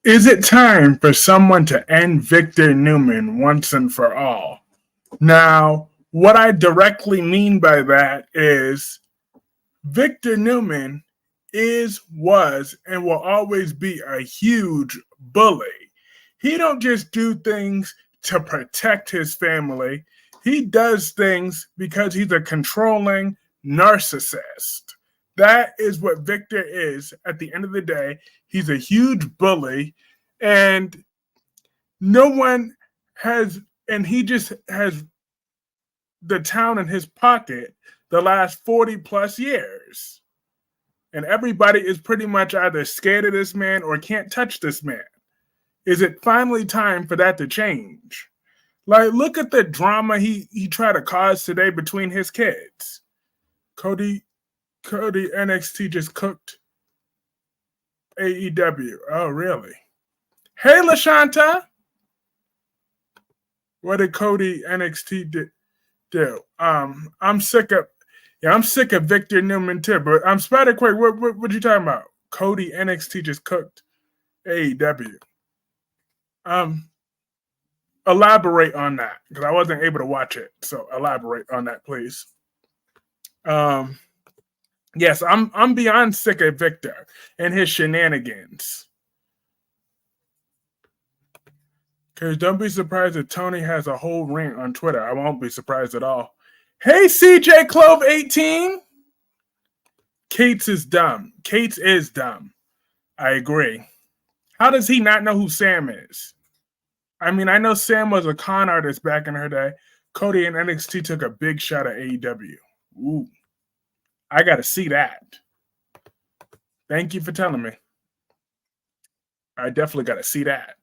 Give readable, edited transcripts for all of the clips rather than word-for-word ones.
Is it time for someone to end Victor Newman once and for all? Now, what I directly mean by that is Victor Newman was, and will always be a huge bully. He don't just do things to protect his family. He does things because he's a controlling narcissist. That is what Victor is at the end of the day. He's a huge bully, and no one has, and he just has the town in his pocket the last 40 plus years. And everybody is pretty much either scared of this man or can't touch this man. Is it finally time for that to change? Like, look at the drama he tried to cause today between his kids. Cody NXT just cooked AEW. Oh, really? Hey, LaShanta. What did Cody NXT do? I'm sick of Victor Newman too. But I'm Spider Quake. What you talking about? Cody NXT just cooked AEW. Elaborate on that because I wasn't able to watch it. So elaborate on that, please. Yes, I'm beyond sick of Victor and his shenanigans. Because don't be surprised if Tony has a whole rant on Twitter. I won't be surprised at all. Hey, CJ Clove 18. Cates is dumb. Cates is dumb. I agree. How does he not know who Sam is? I mean, I know Sam was a con artist back in her day. Cody and NXT took a big shot at AEW. Ooh. I got to see that. Thank you for telling me. I definitely got to see that.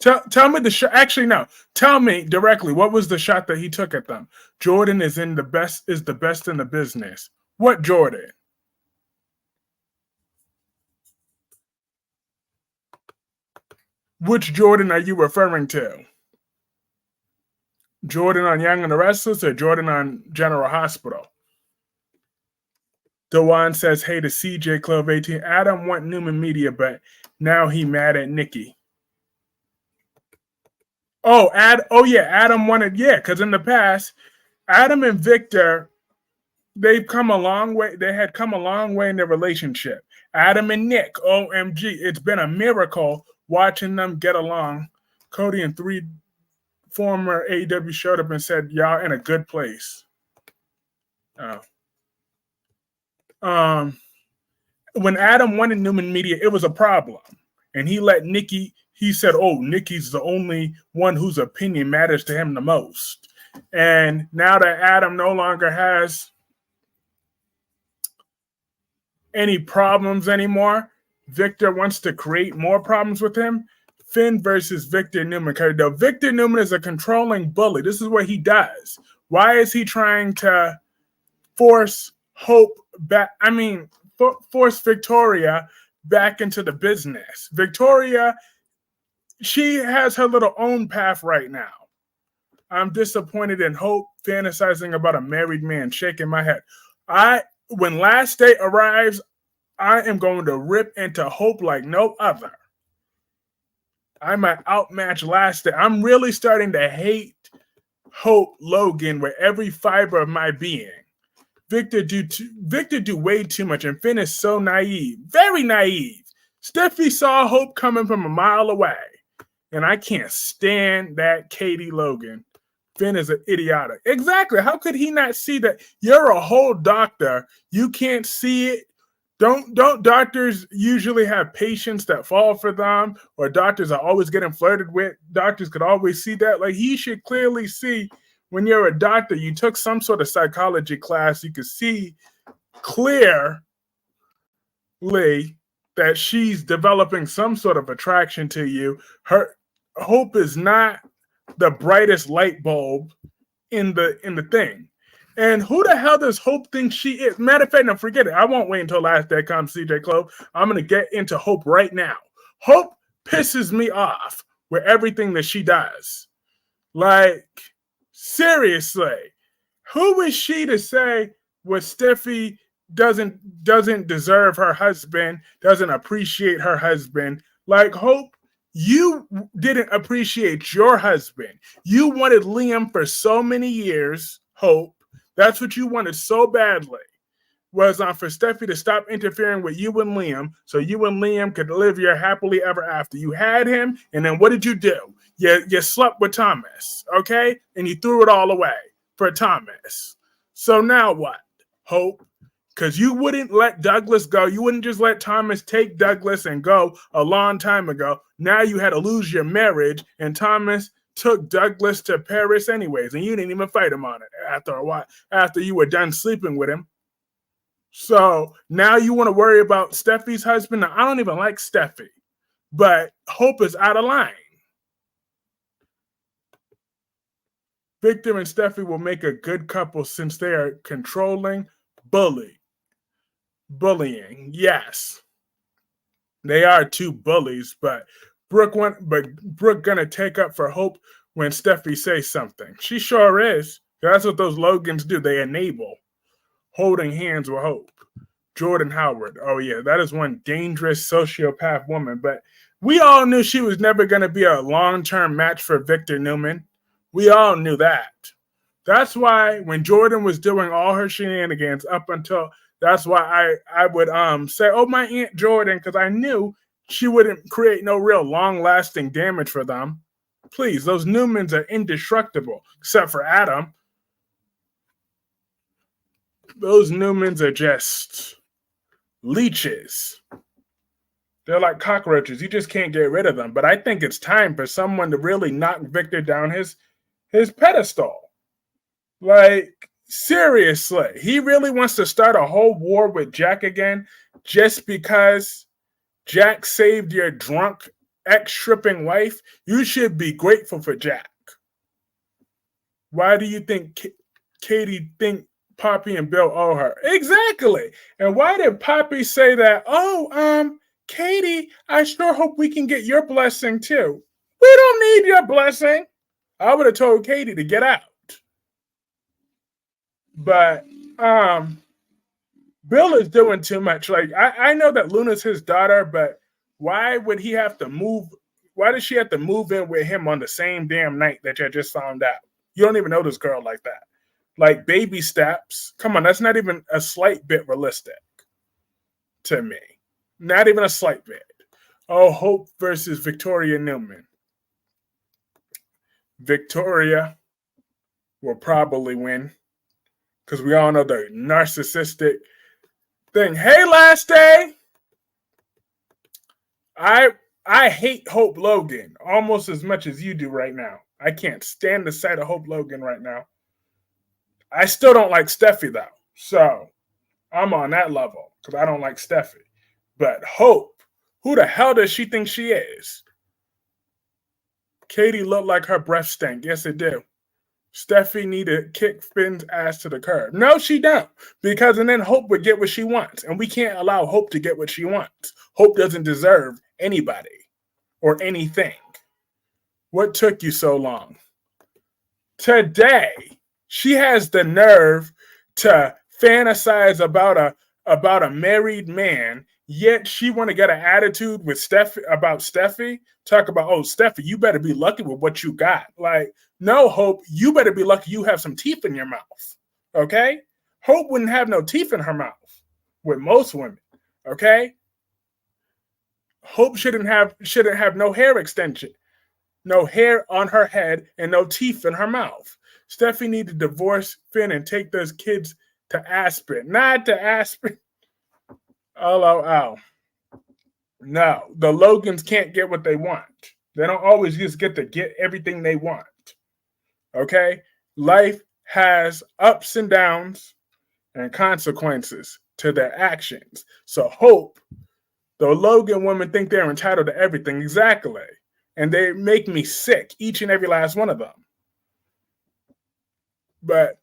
Tell me the shot. Actually, no. Tell me directly. What was the shot that he took at them? Jordan is the best in the business. What Jordan? Which Jordan are you referring to? Jordan on Young and The Restless or Jordan on General Hospital? Dewan says, hey to CJ Club 18. Adam want Newman Media, but now he mad at Nikki. Adam wanted, because in the past, Adam and Victor, they've come a long way. They had come a long way in their relationship. Adam and Nick, OMG, it's been a miracle watching them get along. Cody and 3 former AEW showed up and said, y'all in a good place. When Adam wanted Newman Media, it was a problem. And he let Nikki, he said, Nikki's the only one whose opinion matters to him the most. And now that Adam no longer has any problems anymore, Victor wants to create more problems with him. Finn versus Victor Newman. Victor Newman is a controlling bully. This is what he does. Why is he trying to force Hope back? I mean, force Victoria back into the business. Victoria, she has her little own path right now. I'm disappointed in Hope fantasizing about a married man, shaking my head. When Last Day arrives, I am going to rip into Hope like no other. I might outmatch Last Day. I'm really starting to hate Hope Logan with every fiber of my being. Victor do way too much, and Finn is so naive, very naive. Steffi saw Hope coming from a mile away, and I can't stand that Katie Logan. Finn is an idiotic. Exactly. How could he not see that? You're a whole doctor. You can't see it. Don't doctors usually have patients that fall for them, or doctors are always getting flirted with? Doctors could always see that. Like, he should clearly see when you're a doctor, you took some sort of psychology class, you could see clearly that she's developing some sort of attraction to you. Her Hope is not the brightest light bulb in the thing. And who the hell does Hope think she is? Matter of fact, no, forget it. I won't wait until Last Day comes, CJ Clove. I'm going to get into Hope right now. Hope pisses me off with everything that she does. Like, seriously, who is she to say what Steffi doesn't deserve her husband, doesn't appreciate her husband. Like Hope, you didn't appreciate your husband. You wanted Liam for so many years, Hope. That's what you wanted so badly. Was for Steffi to stop interfering with you and Liam so you and Liam could live your happily ever after. You had him, and then what did you do? You slept with Thomas, okay? And you threw it all away for Thomas. So now what, Hope? Because you wouldn't let Douglas go. You wouldn't just let Thomas take Douglas and go a long time ago. Now you had to lose your marriage, and Thomas took Douglas to Paris anyways, and you didn't even fight him on it after a while, after you were done sleeping with him. So now you want to worry about Steffi's husband? Now, I don't even like Steffi, but Hope is out of line. Victor and Steffi will make a good couple since they are controlling, bullying. Yes, they are two bullies, but Brooke gonna take up for Hope when Steffi says something. She sure is. That's what those Logans do. They enable. Holding hands with Hope. Jordan Howard. Oh, yeah, that is one dangerous sociopath woman. But we all knew she was never going to be a long-term match for Victor Newman. We all knew that. That's why when Jordan was doing all her shenanigans up until, that's why I would say, oh, my Aunt Jordan, because I knew she wouldn't create no real long-lasting damage for them. Please, those Newmans are indestructible, except for Adam. Those Newmans are just leeches. They're like cockroaches. You just can't get rid of them. But I think it's time for someone to really knock Victor down his pedestal. Like, seriously. He really wants to start a whole war with Jack again just because Jack saved your drunk, ex-stripping wife? You should be grateful for Jack. Why do you think Katie think Poppy and Bill owe her? Exactly. And why did Poppy say that? Oh, Katie, I sure hope we can get your blessing too. We don't need your blessing. I would have told Katie to get out. But Bill is doing too much. Like, I know that Luna's his daughter, but why would he have to move? Why does she have to move in with him on the same damn night that you just found out? You don't even know this girl like that. Like, baby steps. Come on, that's not even a slight bit realistic to me. Not even a slight bit. Oh, Hope versus Victoria Newman. Victoria will probably win because we all know the narcissistic thing. Hey, last day. I hate Hope Logan almost as much as you do right now. I can't stand the sight of Hope Logan right now. I still don't like Steffi, though. So I'm on that level because I don't like Steffi. But Hope, who the hell does she think she is? Katie looked like her breath stank. Yes, it did. Steffi need to kick Finn's ass to the curb. No, she don't. Because then Hope would get what she wants. And we can't allow Hope to get what she wants. Hope doesn't deserve anybody or anything. What took you so long? Today, she has the nerve to fantasize about a married man, yet she want to get an attitude with Steffi about Steffi. Talk about, oh, Steffi, you better be lucky with what you got. Like, no, Hope, you better be lucky you have some teeth in your mouth. Okay? Hope wouldn't have no teeth in her mouth with most women. Okay? Hope shouldn't have no hair extension, no hair on her head, and no teeth in her mouth. Steffi need to divorce Finn and take those kids to Aspen. Not to Aspen. LOL. No, the Logans can't get what they want. They don't always just get to get everything they want. Okay? Life has ups and downs and consequences to their actions. So Hope, the Logan women think they're entitled to everything. Exactly. And they make me sick, each and every last one of them. But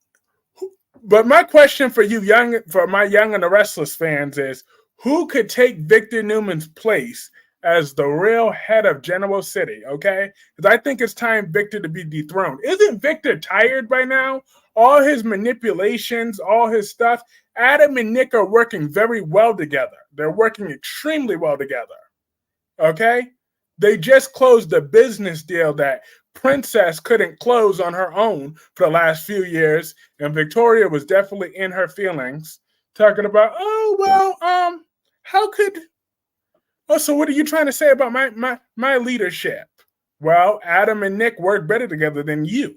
my question for you, for my Young and the Restless fans is, who could take Victor Newman's place as the real head of Genoa City, okay? Because I think it's time Victor to be dethroned. Isn't Victor tired by now? all his manipulations, all his stuff, Adam and Nick are working very well together. They're working extremely well together. Okay? They just closed a business deal that Princess couldn't close on her own for the last few years, and Victoria was definitely in her feelings, talking about, how could, so what are you trying to say about my leadership? Well, Adam and Nick work better together than you,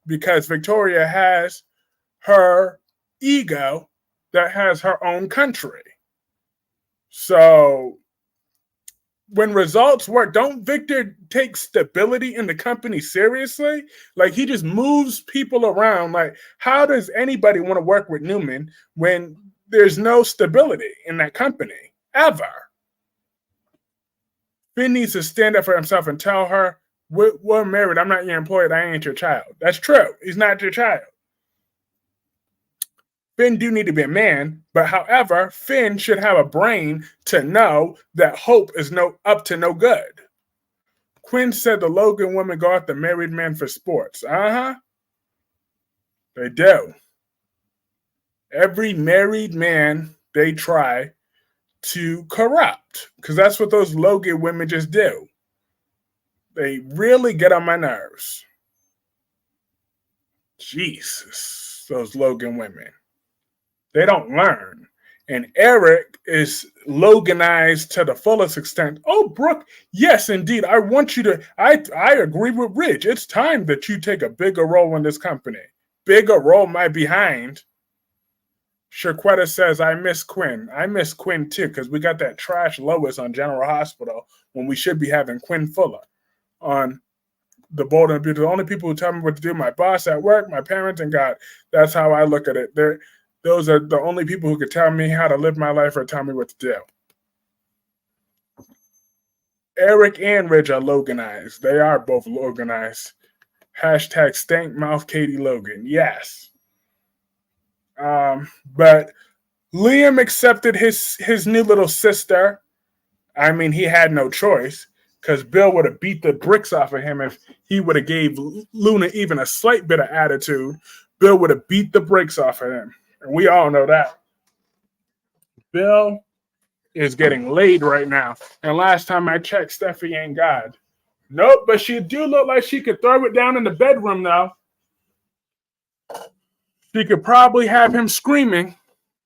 because Victoria has her ego that has her own country. So when results work, don't Victor take stability in the company seriously? Like, he just moves people around. Like, how does anybody want to work with Newman when there's no stability in that company ever? Finn needs to stand up for himself and tell her, we're married. I'm not your employee. I ain't your child. That's true. He's not your child. Finn do need to be a man, but however, Finn should have a brain to know that Hope is up to no good. Quinn said the Logan women go after married men for sports. They do. Every married man they try to corrupt, because that's what those Logan women just do. They really get on my nerves. Jesus, those Logan women. They don't learn. And Eric is Loganized to the fullest extent. Oh, Brooke, yes, indeed. I want you to, I agree with Rich. It's time that you take a bigger role in this company. Bigger role, my behind. Shaquetta says, I miss Quinn. I miss Quinn too, because we got that trash Lois on General Hospital when we should be having Quinn Fuller on the Bold and Beautiful. The only people who tell me what to do, my boss at work, my parents, and God. That's how I look at it. Those are the only people who could tell me how to live my life or tell me what to do. Eric and Ridge are Loganized. They are both Loganized. Hashtag stank mouth Katie Logan. Yes. But Liam accepted his new little sister. I mean, he had no choice, because Bill would have beat the bricks off of him if he would have gave Luna even a slight bit of attitude. Bill would have beat the bricks off of him. And we all know that. Bill is getting laid right now. And last time I checked, Steffi ain't God. Nope, but she do look like she could throw it down in the bedroom now. She could probably have him screaming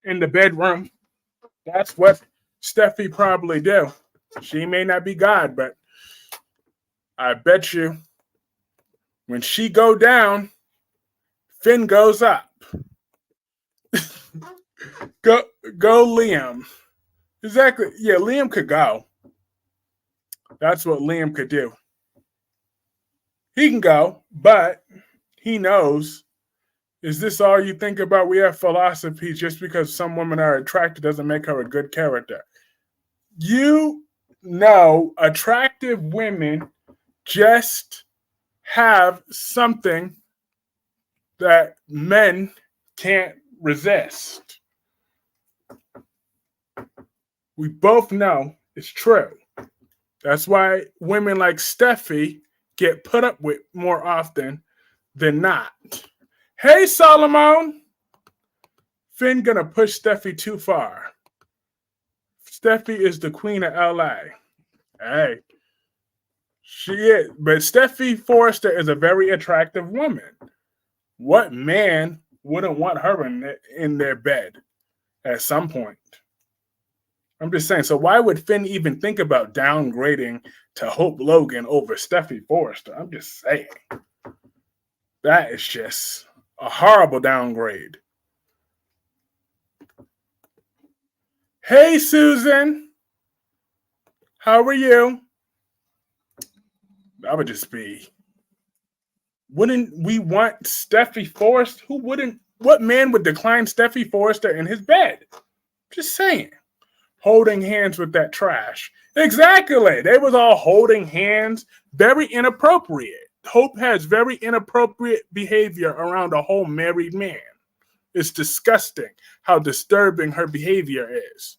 in the bedroom. That's what Steffi probably do. She may not be God, but I bet you when she go down, Finn goes up. Go Liam. Exactly. Yeah, Liam could go. That's what Liam could do. He can go, but he knows, is this all you think about? We have philosophy. Just because some women are attractive doesn't make her a good character. You know, attractive women just have something that men can't resist. We both know it's true. That's why women like Steffi get put up with more often than not. Hey, Solomon. Finn gonna push Steffi too far. Steffi is the queen of LA. Hey, she is. But Steffi Forrester is a very attractive woman. What man wouldn't want her in their bed at some point? I'm just saying. So why would Finn even think about downgrading to Hope Logan over Steffi Forrester? I'm just saying. That is just a horrible downgrade. Hey, Susan. How are you? That would just be. Wouldn't we want Steffi Forrester? Who wouldn't? What man would decline Steffi Forrester in his bed? Just saying. Holding hands with that trash. Exactly. They was all holding hands. Very inappropriate. Hope has very inappropriate behavior around a whole married man. It's disgusting how disturbing her behavior is.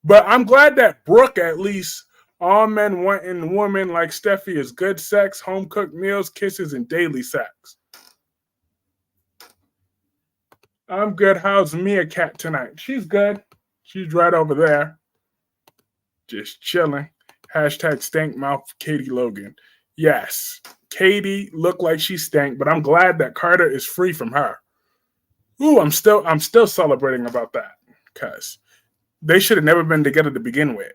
But I'm glad that Brooke at least All men want in a woman like Steffi is good sex, home cooked meals, kisses, and daily sex. I'm good. How's Mia Cat tonight? She's good. She's right over there. Just chilling. Hashtag stank mouth Katie Logan. Yes, Katie looked like she stank, but I'm glad that Carter is free from her. Ooh, I'm still celebrating about that because they should have never been together to begin with.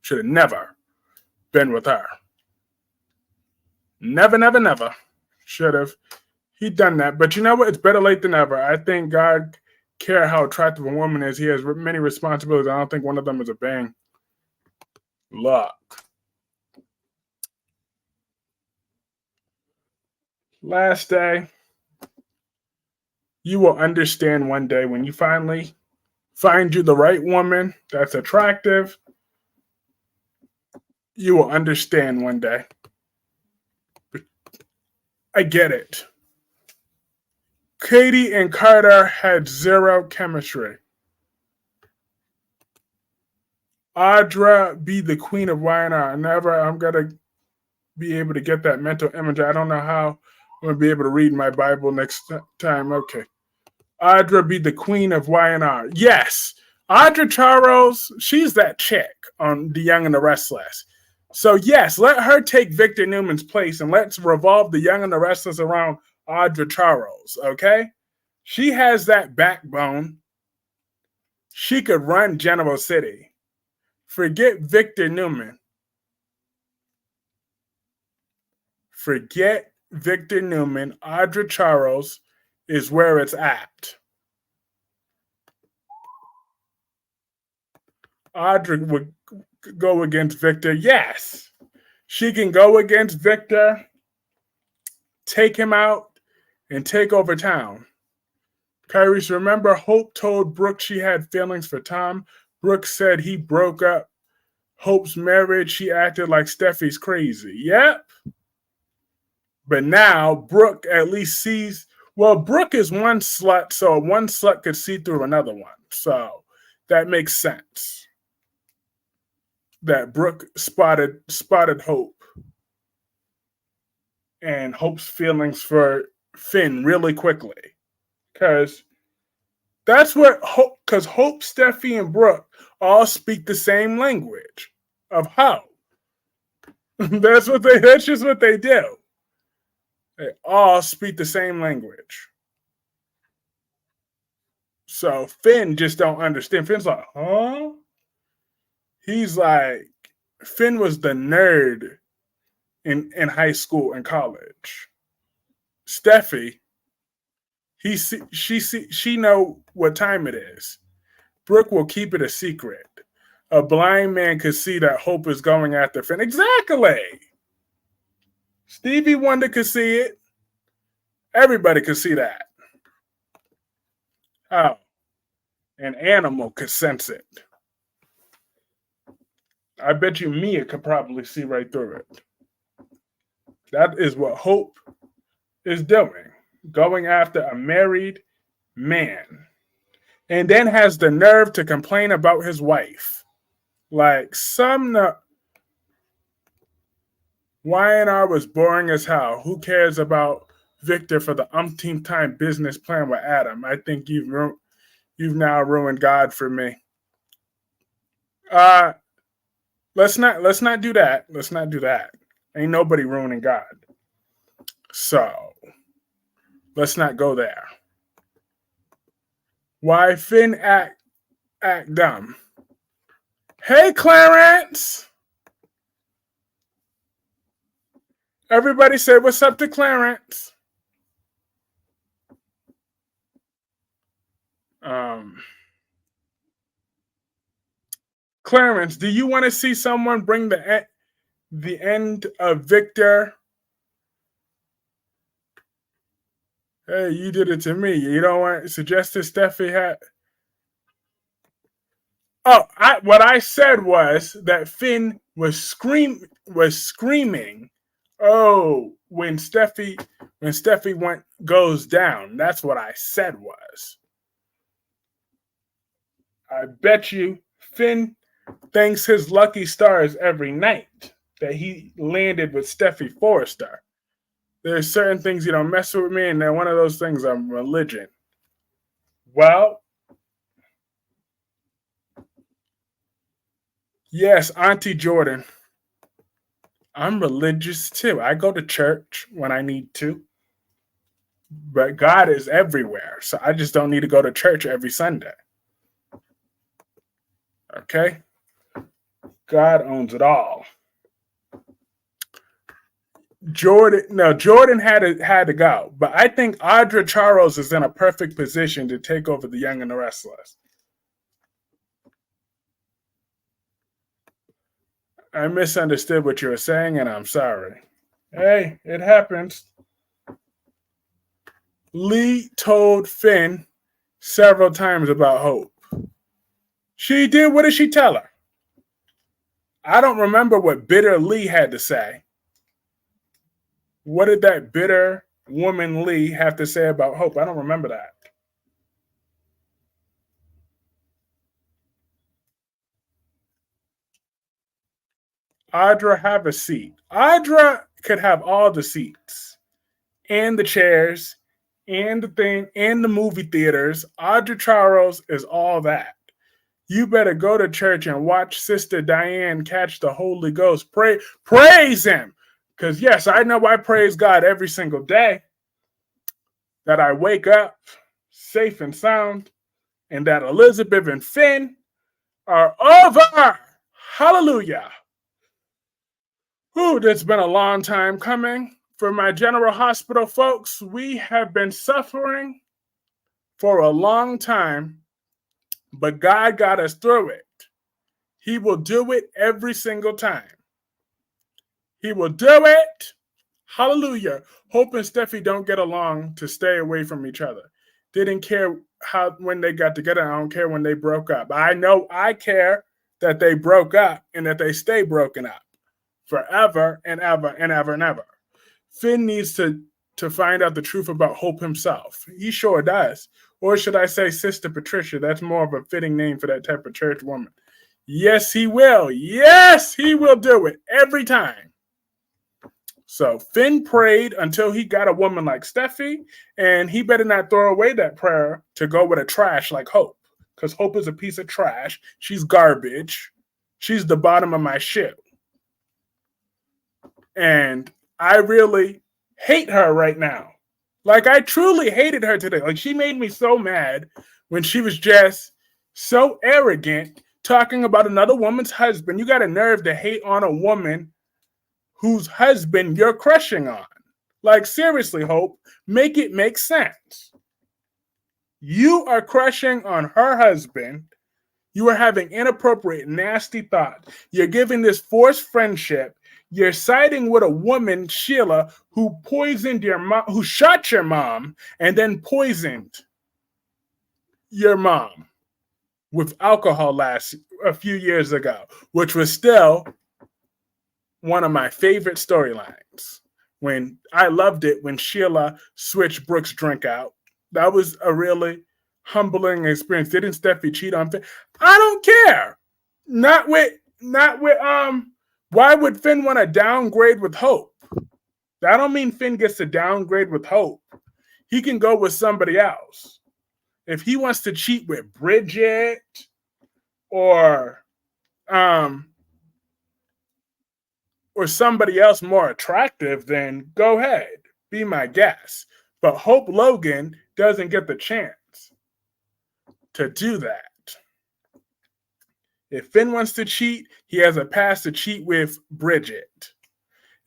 Should have never been with her. Never, never, never should have. He done that, but you know what? It's better late than never. I think God care how attractive a woman is. He has many responsibilities. I don't think one of them is a bang. Luck. Last day. You will understand one day when you finally find you the right woman that's attractive. You will understand one day. I get it. Katie and Carter had zero chemistry. Audra be the queen of YNR. I'm going to be able to get that mental image. I don't know how I'm going to be able to read my Bible next time. Okay. Audra be the queen of YNR. Yes. Audra Charles, she's that chick on The Young and The Restless. So, yes, let her take Victor Newman's place and let's revolve The Young and The Restless around Audra Charles, okay? She has that backbone. She could run General City. Forget Victor Newman. Forget Victor Newman. Audra Charles is where it's at. Audra would go against Victor. Yes, she can go against Victor, take him out, and take over town. Kyrie's, remember Hope told Brooke she had feelings for Tom. Brooke said he broke up Hope's marriage. She acted like Steffi's crazy. Yep. But now Brooke at least sees, well, Brooke is one slut, so one slut could see through another one. So that makes sense. That Brooke spotted Hope and Hope's feelings for Finn really quickly. Because that's what Hope, because Hope, Steffi, and Brooke all speak the same language of how. That's just what they do. They all speak the same language. So Finn just don't understand. Finn's like, huh? He's like, Finn was the nerd in high school and college. Steffi, she know what time it is. Brooke will keep it a secret. A blind man could see that Hope is going after Finn. Exactly. Stevie Wonder could see it. Everybody could see that. Oh, an animal could sense it. I bet you Mia could probably see right through it. That is what Hope is doing. Going after a married man. And then has the nerve to complain about his wife. Like, YNR was boring as hell. Who cares about Victor for the umpteenth time business plan with Adam? I think you've now ruined God for me. Let's not do that. Let's not do that. Ain't nobody ruining God. So let's not go there. Why Finn act dumb? Hey, Clarence. Everybody say what's up to Clarence. Clarence, do you want to see someone bring the end of Victor? Hey, you did it to me. You don't want to suggest that Steffi had. Oh, what I said was that Finn was screaming. Oh, when Steffi goes down. That's what I said was. I bet you Finn thanks his lucky stars every night that he landed with Steffi Forrester. There's certain things you don't mess with me, and then one of those things I'm religion. Well, yes, Auntie Jordan. I'm religious too. I go to church when I need to, but God is everywhere. So I just don't need to go to church every Sunday. Okay? God owns it all. Jordan had to go, but I think Audra Charles is in a perfect position to take over the Young and the Restless. I misunderstood what you were saying, and I'm sorry. Hey, it happens. Lee told Finn several times about Hope. She did. What did she tell her? I don't remember what bitter Lee had to say. What did that bitter woman Lee have to say about Hope? I don't remember that. Audra, have a seat. Audra could have all the seats and the chairs and the thing and the movie theaters. Audra Charles is all that. You better go to church and watch Sister Diane catch the Holy Ghost. Praise him. Because yes, I know I praise God every single day. That I wake up safe and sound, and that Elizabeth and Finn are over. Hallelujah. Whew, it's been a long time coming. For my General Hospital folks, we have been suffering for a long time, but God got us through it. He will do it every single time. He will do it. Hallelujah. Hope and Steffi don't get along to stay away from each other. Didn't care how when they got together. I don't care when they broke up. I know I care that they broke up and that they stay broken up forever and ever and ever and ever. Finn needs to find out the truth about Hope himself. He sure does. Or should I say Sister Patricia? That's more of a fitting name for that type of church woman. Yes, he will. Yes, he will do it every time. So Finn prayed until he got a woman like Steffi, and he better not throw away that prayer to go with a trash like Hope, because Hope is a piece of trash. She's garbage. She's the bottom of my shoe. And I really hate her right now. Like, I truly hated her today. Like, she made me so mad when she was just so arrogant talking about another woman's husband. You got a nerve to hate on a woman whose husband you're crushing on. Like, seriously, Hope, make it make sense. You are crushing on her husband. You are having inappropriate, nasty thoughts. You're giving this forced friendship. You're siding with a woman, Sheila, who poisoned your mom, who shot your mom, and then poisoned your mom with alcohol a few years ago, which was still one of my favorite storylines. When I loved it when Sheila switched Brooke's drink out. That was a really humbling experience. Didn't Steffi cheat on Finn? I don't care. Not with why would Finn want to downgrade with Hope? That don't mean Finn gets to downgrade with Hope. He can go with somebody else. If he wants to cheat with Bridget or somebody else more attractive, then go ahead. Be my guest. But Hope Logan doesn't get the chance to do that. If Finn wants to cheat, he has a pass to cheat with Bridget.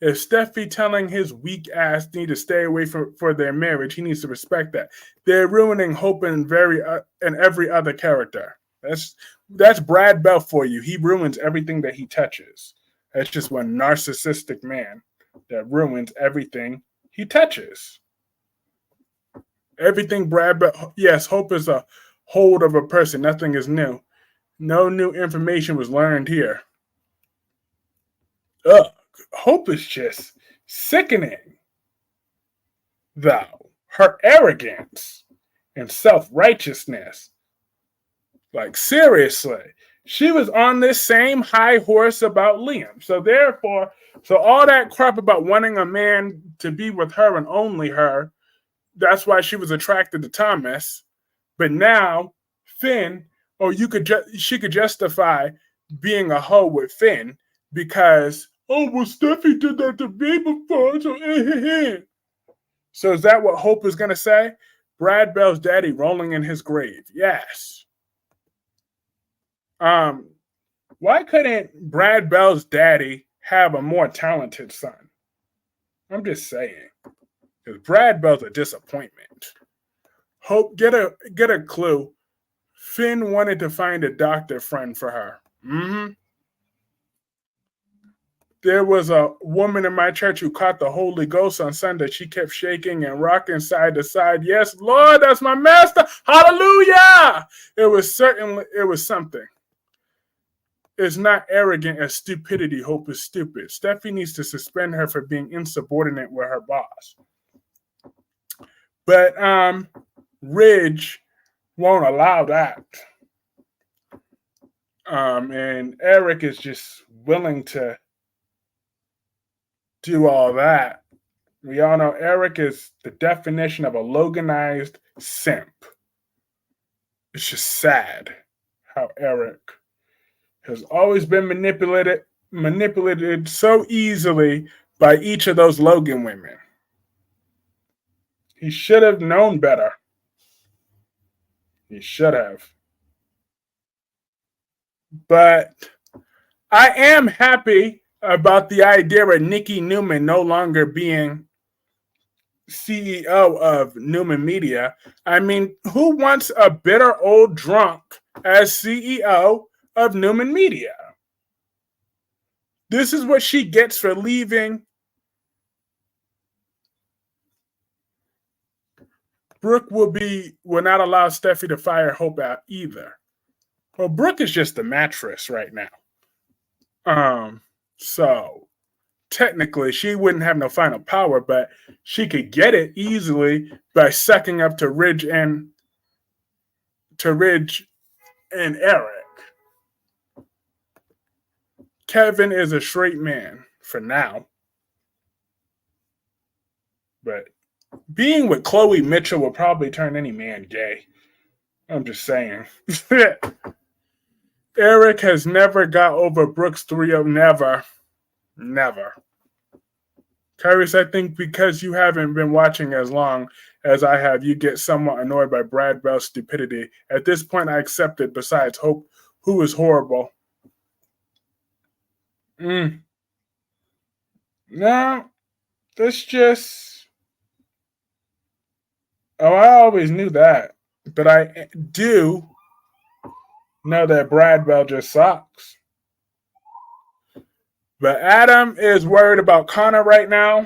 If Steffi telling his weak ass need to stay away for their marriage, he needs to respect that. They're ruining Hope and every other character. That's Brad Bell for you. He ruins everything that he touches. That's just one narcissistic man that ruins everything he touches. Everything Brad Bell. Yes, Hope is a hold of a person. Nothing is new. No new information was learned here. Ugh. Hope is just sickening, though. Her arrogance and self-righteousness. Like, seriously. She was on this same high horse about Liam. So therefore, so all that crap about wanting a man to be with her and only her, that's why she was attracted to Thomas. But now Finn, or she could justify being a hoe with Finn because, oh well, Steffi did that to me before, so So is that what Hope is gonna say? Brad Bell's daddy rolling in his grave. Yes. Why couldn't Brad Bell's daddy have a more talented son? I'm just saying. Because Brad Bell's a disappointment. Hope, get a clue. Finn wanted to find a doctor friend for her. Mm-hmm. There was a woman in my church who caught the Holy Ghost on Sunday. She kept shaking and rocking side to side. Yes, Lord, that's my master. Hallelujah! It was something. It's not arrogant as stupidity. Hope is stupid. Steffi needs to suspend her for being insubordinate with her boss. But Ridge won't allow that. And Eric is just willing to do all that. We all know Eric is the definition of a Loganized simp. It's just sad how Eric has always been manipulated so easily by each of those Logan women. He should have known better. He should have. But I am happy about the idea of Nikki Newman no longer being CEO of Newman Media. I mean, who wants a bitter old drunk as CEO of Newman Media? This is what she gets for leaving. Brooke will not allow Steffi to fire Hope out either. Well, Brooke is just a mattress right now. So technically she wouldn't have no final power, but she could get it easily by sucking up to Ridge and Eric. Kevin is a straight man for now. But being with Chloe Mitchell will probably turn any man gay. I'm just saying. Eric has never got over Brooks 3-0. Never. Kyrus, I think because you haven't been watching as long as I have, you get somewhat annoyed by Brad Bell's stupidity. At this point, I accept it. Besides, Hope, who is horrible. No, that's just... Oh, I always knew that. But I do know that Brad Bell just sucks. But Adam is worried about Connor right now.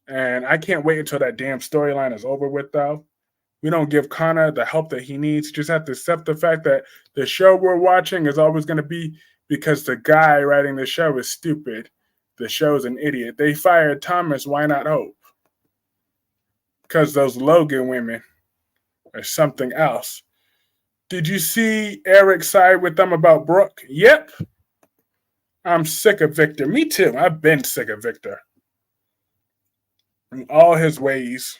And I can't wait until that damn storyline is over with, though. We don't give Connor the help that he needs. Just have to accept the fact that the show we're watching is always going to be because the guy writing the show is stupid. The show is an idiot. They fired Thomas. Why not Hope? Because those Logan women are something else. Did you see Eric side with them about Brooke? Yep. I'm sick of Victor. Me too. I've been sick of Victor. In all his ways.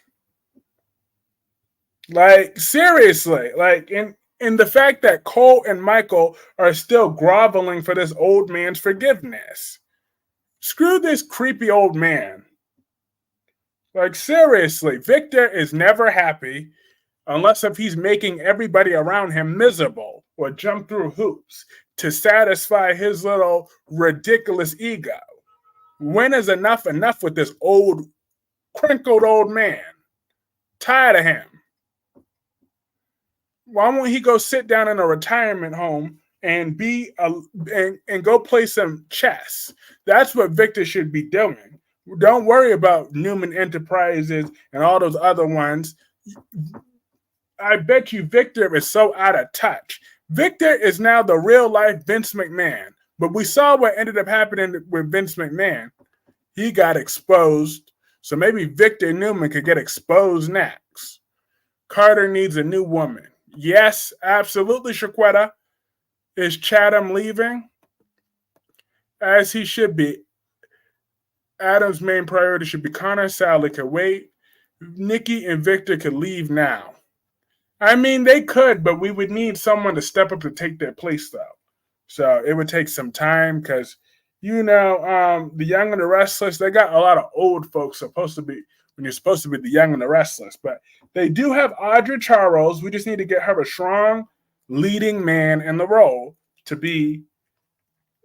Like, seriously. Like, in the fact that Cole and Michael are still groveling for this old man's forgiveness. Screw this creepy old man. Like, seriously. Victor is never happy unless if he's making everybody around him miserable or jump through hoops to satisfy his little ridiculous ego. When is enough with this old, crinkled old man? Tired of him. Why won't he go sit down in a retirement home and and go play some chess? That's what Victor should be doing. Don't worry about Newman Enterprises and all those other ones. I bet you Victor is so out of touch. Victor is now the real life Vince McMahon. But we saw what ended up happening with Vince McMahon. He got exposed. So maybe Victor Newman could get exposed next. Carter needs a new woman. Yes, absolutely, Shaquetta. Is Chatham leaving? As he should be. Adam's main priority should be Connor. Sally could wait. Nikki and Victor could leave now. I mean, they could, but we would need someone to step up to take their place, though. So it would take some time because, the Young and the Restless, they got a lot of old folks supposed to be, when you're supposed to be the Young and the Restless. But they do have Audra Charles. We just need to get her a strong leading man in the role to be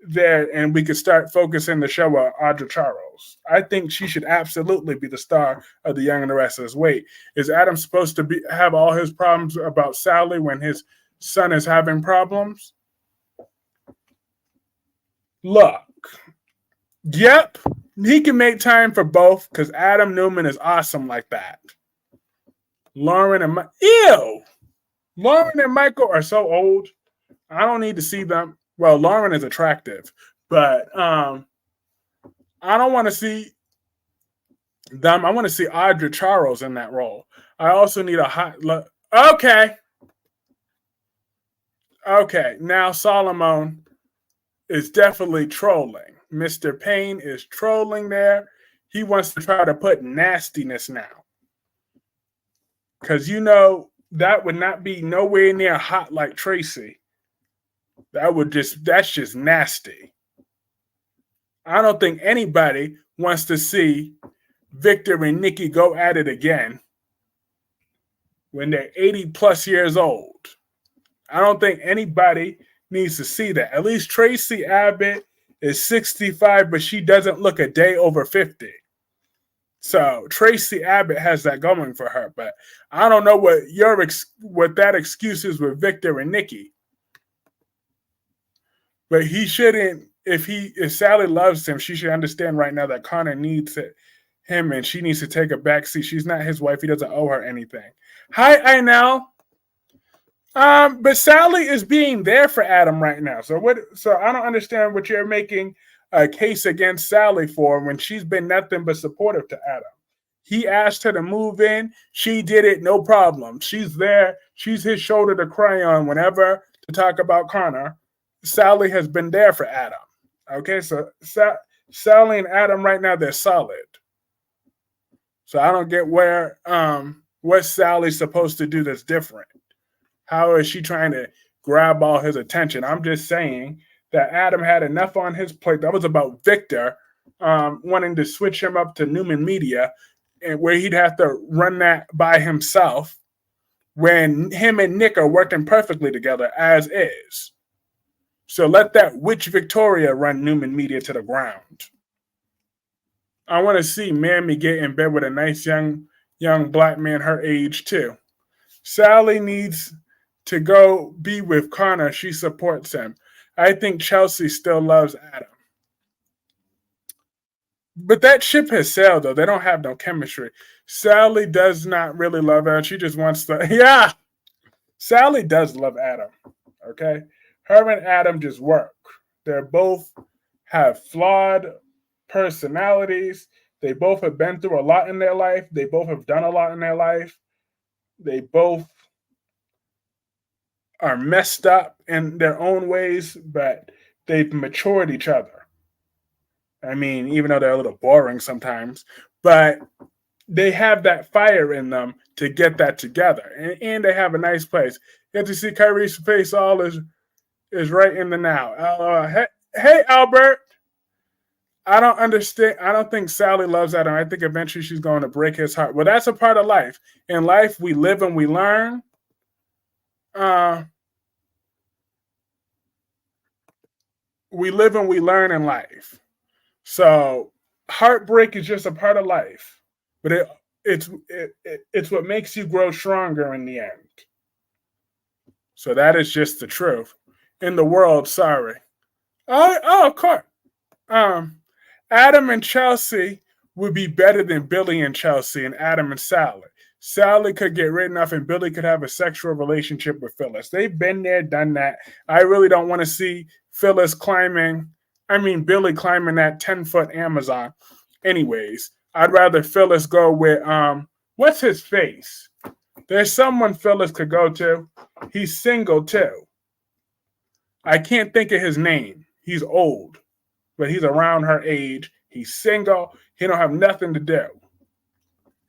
there, and we could start focusing the show on Audra Charles. I think she should absolutely be the star of the Young and the Restless. Wait, is Adam supposed to have all his problems about Sally when his son is having problems? Look, yep, he can make time for both because Adam Newman is awesome like that. Lauren and Lauren and Michael are so old. I don't need to see them. Well, Lauren is attractive, but I don't want to see them. I want to see Audra Charles in that role. I also need a hot look. Okay. Now Solomon is definitely trolling. Mr. Payne is trolling there. He wants to try to put nastiness now. Because that would not be nowhere near hot like Tracy. That's just nasty. I don't think anybody wants to see Victor and Nikki go at it again when they're 80 plus years old. I don't think anybody needs to see that. At least Tracy Abbott is 65, but she doesn't look a day over 50. So Tracy Abbott has that going for her. But I don't know what that excuse is with Victor and Nikki. But he shouldn't. If Sally loves him, she should understand right now that Connor needs him, and she needs to take a backseat. She's not his wife. He doesn't owe her anything. Hi, I know. But Sally is being there for Adam right now. So I don't understand what you're making a case against Sally for when she's been nothing but supportive to Adam. He asked her to move in. She did it, no problem. She's there. She's his shoulder to cry on whenever to talk about Connor. Sally has been there for Adam. Okay, so Sally and Adam right now, they're solid. So I don't get what Sally's supposed to do that's different. How is she trying to grab all his attention? I'm just saying that Adam had enough on his plate. That was about Victor wanting to switch him up to Newman Media, and where he'd have to run that by himself when him and Nick are working perfectly together as is. So let that witch Victoria run Newman Media to the ground. I want to see Mammy get in bed with a nice young black man her age too. Sally needs to go be with Connor. She supports him. I think Chelsea still loves Adam. But that ship has sailed, though. They don't have no chemistry. Sally does not really love Adam. She just wants to... Yeah! Sally does love Adam. Okay? Her and Adam just work. They both have flawed personalities. They both have been through a lot in their life. They both have done a lot in their life. They both are messed up in their own ways, but they've matured each other. I mean, even though they're a little boring sometimes, but they have that fire in them to get that together. And they have a nice place. You get to see Kyrie's face all is right in the now. Hey, Albert. I don't understand. I don't think Sally loves Adam. I think eventually she's going to break his heart. Well, that's a part of life. In life, we live and we learn. We live and we learn in life. So heartbreak is just a part of life. But it's what makes you grow stronger in the end. So that is just the truth. In the world, sorry. Oh, of course. Adam and Chelsea would be better than Billy and Chelsea and Adam and Sally. Sally could get written off and Billy could have a sexual relationship with Phyllis. They've been there, done that. I really don't want to see Billy climbing that 10-foot Amazon. Anyways, I'd rather Phyllis go with, what's his face? There's someone Phyllis could go to. He's single too. I can't think of his name. He's old, but he's around her age. He's single. He don't have nothing to do.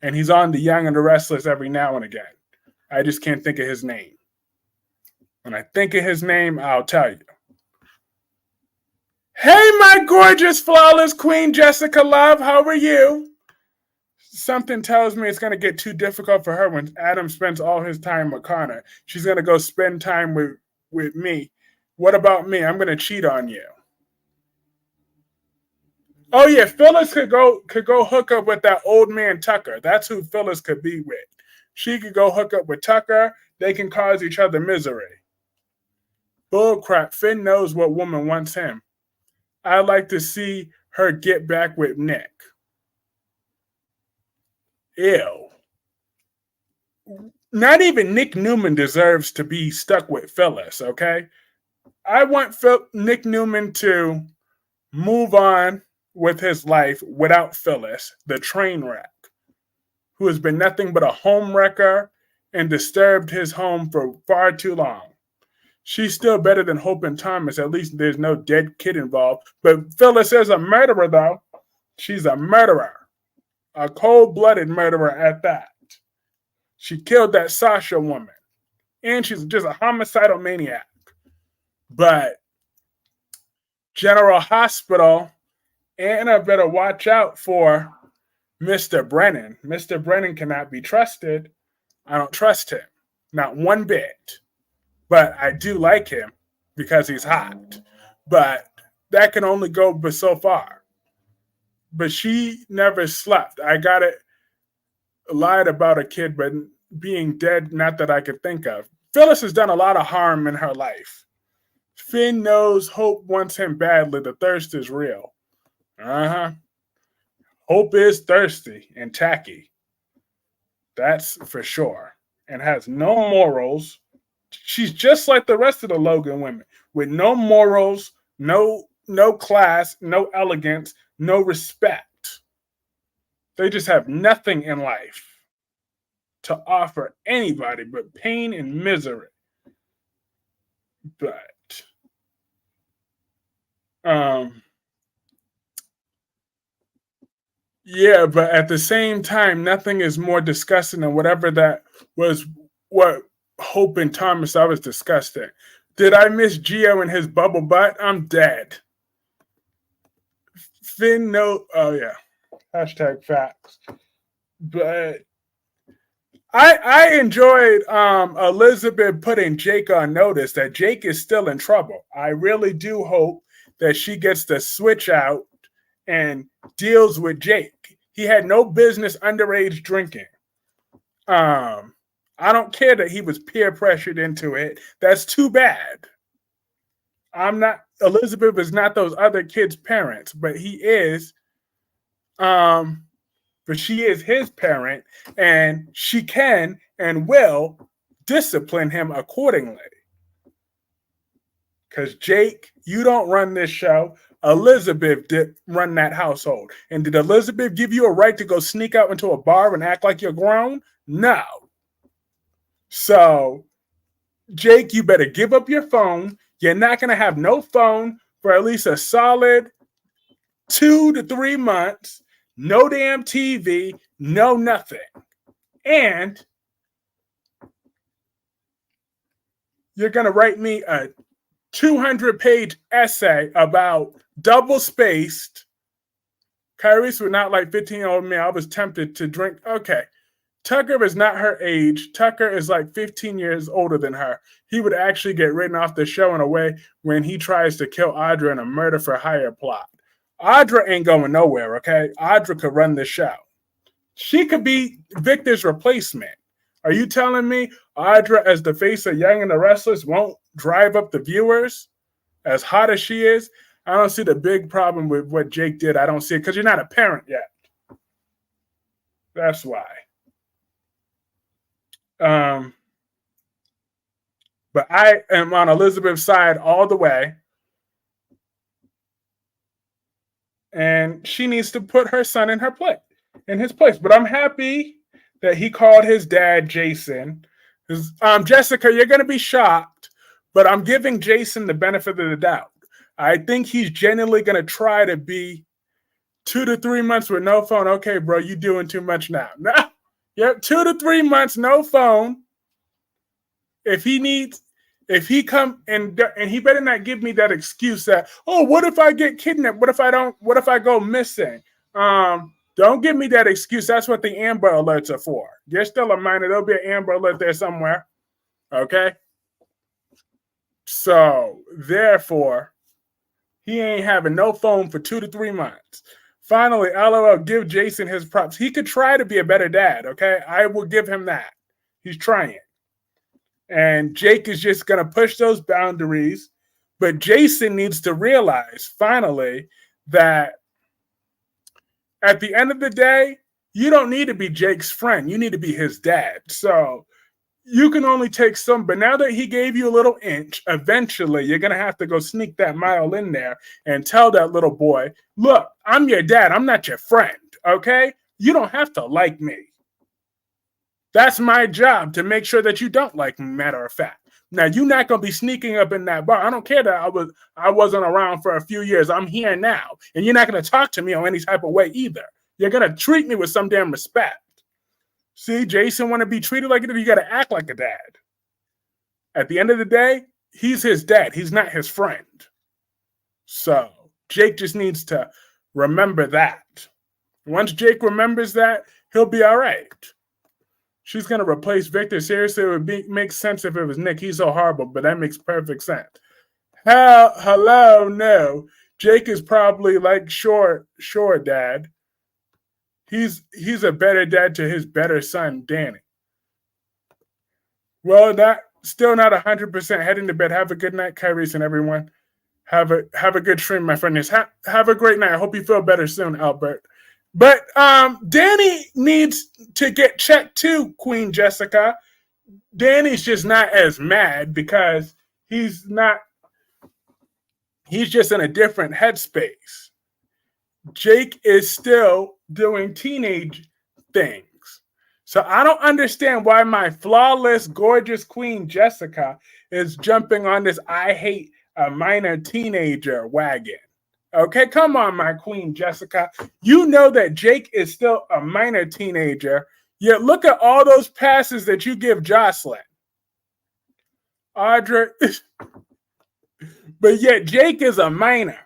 And he's on the Young and the Restless every now and again. I just can't think of his name. When I think of his name, I'll tell you. Hey, my gorgeous, flawless queen, Jessica Love. How are you? Something tells me it's going to get too difficult for her when Adam spends all his time with Connor. She's going to go spend time with me. What about me? I'm going to cheat on you. Oh, yeah, Phyllis could go hook up with that old man Tucker. That's who Phyllis could be with. She could go hook up with Tucker. They can cause each other misery. Bullcrap. Finn knows what woman wants him. I'd like to see her get back with Nick. Ew. Not even Nick Newman deserves to be stuck with Phyllis, okay? I want Nick Newman to move on with his life without Phyllis, the train wreck, who has been nothing but a home wrecker and disturbed his home for far too long. She's still better than Hope and Thomas. At least there's no dead kid involved. But Phyllis is a murderer, though. She's a murderer. A cold-blooded murderer at that. She killed that Sasha woman. And she's just a homicidal maniac. But General Hospital, Anna better watch out for Mr. Brennan. Mr. Brennan cannot be trusted. I don't trust him. Not one bit. But I do like him because he's hot. But that can only go so far. But she never slept. I got it lied about a kid, but being dead, not that I could think of. Phyllis has done a lot of harm in her life. Finn knows Hope wants him badly. The thirst is real. Hope is thirsty and tacky. That's for sure. And has no morals. She's just like the rest of the Logan women, with no morals, no class, no elegance, no respect. They just have nothing in life to offer anybody but pain and misery. But yeah, but at the same time, nothing is more disgusting than whatever that was. What Hope and Thomas, I was disgusting. Did I miss Gio and his bubble butt? I'm dead. Finn, no. Oh, yeah. Hashtag facts. But I enjoyed Elizabeth putting Jake on notice that Jake is still in trouble. I really do hope that she gets the switch out and deals with Jake. He had no business underage drinking. I don't care that he was peer pressured into it. That's too bad. Elizabeth is not those other kids' parents, but he is. But she is his parent, and she can and will discipline him accordingly. Because Jake, you don't run this show. Elizabeth did run that household. And did Elizabeth give you a right to go sneak out into a bar and act like you're grown? No. So, Jake, you better give up your phone. You're not going to have no phone for at least a solid 2 to 3 months. No damn TV. No nothing. And you're going to write me a 200-page essay about double-spaced. Kyrie's was not like 15-year-old me. I was tempted to drink. Okay. Tucker is not her age. Tucker is like 15 years older than her. He would actually get written off the show in a way when he tries to kill Audra in a murder for hire plot. Audra ain't going nowhere, okay? Audra could run the show. She could be Victor's replacement. Are you telling me Audra, as the face of Young and the Restless, won't drive up the viewers as hot as she is? I don't see the big problem with what Jake did. I don't see it because you're not a parent yet. That's why. But I am on Elizabeth's side all the way. And she needs to put her son in his place. But I'm happy that he called his dad Jason. Jessica, you're going to be shocked. But I'm giving Jason the benefit of the doubt. I think he's genuinely going to try to be 2 to 3 months with no phone. Okay, bro, you doing too much now. No. Yep, 2 to 3 months, no phone. If he come and he better not give me that excuse that, oh, what if I get kidnapped? What if I go missing? Don't give me that excuse. That's what the Amber Alerts are for. You're still a minor. There'll be an Amber Alert there somewhere. Okay? So, therefore, he ain't having no phone for 2 to 3 months. Finally, LOL, give Jason his props. He could try to be a better dad, okay? I will give him that. He's trying. And Jake is just going to push those boundaries. But Jason needs to realize, finally, that at the end of the day, you don't need to be Jake's friend. You need to be his dad. So you can only take some. But now that he gave you a little inch, eventually you're going to have to go sneak that mile in there and tell that little boy, look, I'm your dad. I'm not your friend. Okay? You don't have to like me. That's my job, to make sure that you don't like me, matter of fact. Now, you're not going to be sneaking up in that bar. I don't care that I wasn't around for a few years. I'm here now. And you're not going to talk to me on any type of way either. You're going to treat me with some damn respect. See, Jason want to be treated like it. You got to act like a dad. At the end of the day, he's his dad. He's not his friend. So Jake just needs to remember that. Once Jake remembers that, he'll be all right. She's going to replace Victor. Seriously, it would make sense if it was Nick. He's so horrible, but that makes perfect sense. Hello, no. Jake is probably like sure, dad. He's a better dad to his better son, Danny. Well, that still not 100%. Heading to bed. Have a good night, Kyrie's and everyone. Have a good stream, my friend. Have a great night. I hope you feel better soon, Albert. But Danny needs to get checked too, Queen Jessica. Danny's just not as mad because he's just in a different headspace. Jake is still doing teenage things. So I don't understand why my flawless, gorgeous Queen Jessica is jumping on this I hate a minor teenager wagon. Okay, come on, my Queen Jessica. You know that Jake is still a minor teenager, yet look at all those passes that you give Jocelyn. Audra, but yet Jake is a minor.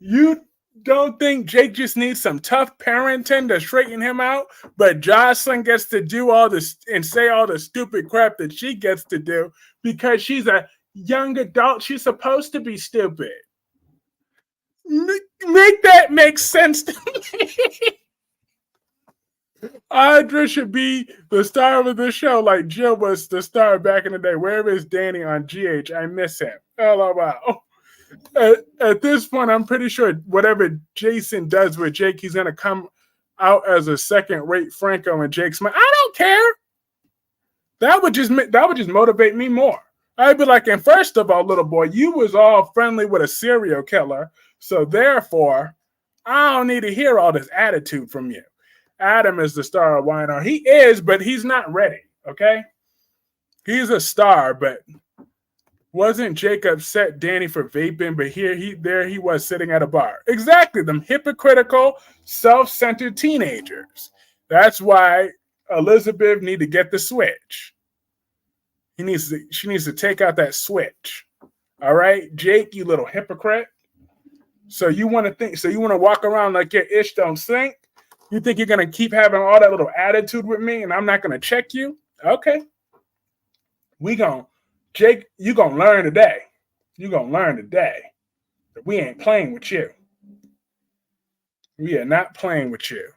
You don't think Jake just needs some tough parenting to straighten him out, but Jocelyn gets to do all this and say all the stupid crap that she gets to do because she's a young adult. She's supposed to be stupid. Make that make sense to me. Audra should be the star of the show like Jill was the star back in the day. Where is Danny on GH? I miss him. LOL. At this point, I'm pretty sure whatever Jason does with Jake, he's going to come out as a second-rate Franco and Jake's man. I don't care. That would just motivate me more. I'd be like, and first of all, little boy, you was all friendly with a serial killer, so therefore, I don't need to hear all this attitude from you. Adam is the star of YNR. He is, but he's not ready, okay? He's a star, but wasn't Jake upset Danny for vaping, but there he was sitting at a bar. Exactly, them hypocritical, self-centered teenagers. That's why Elizabeth need to get the switch. She needs to take out that switch. All right, Jake, you little hypocrite. So you want to walk around like your ish don't stink? You think you're gonna keep having all that little attitude with me, and I'm not gonna check you? Okay. Jake, you gonna learn today. You gonna learn today that we ain't playing with you. We are not playing with you.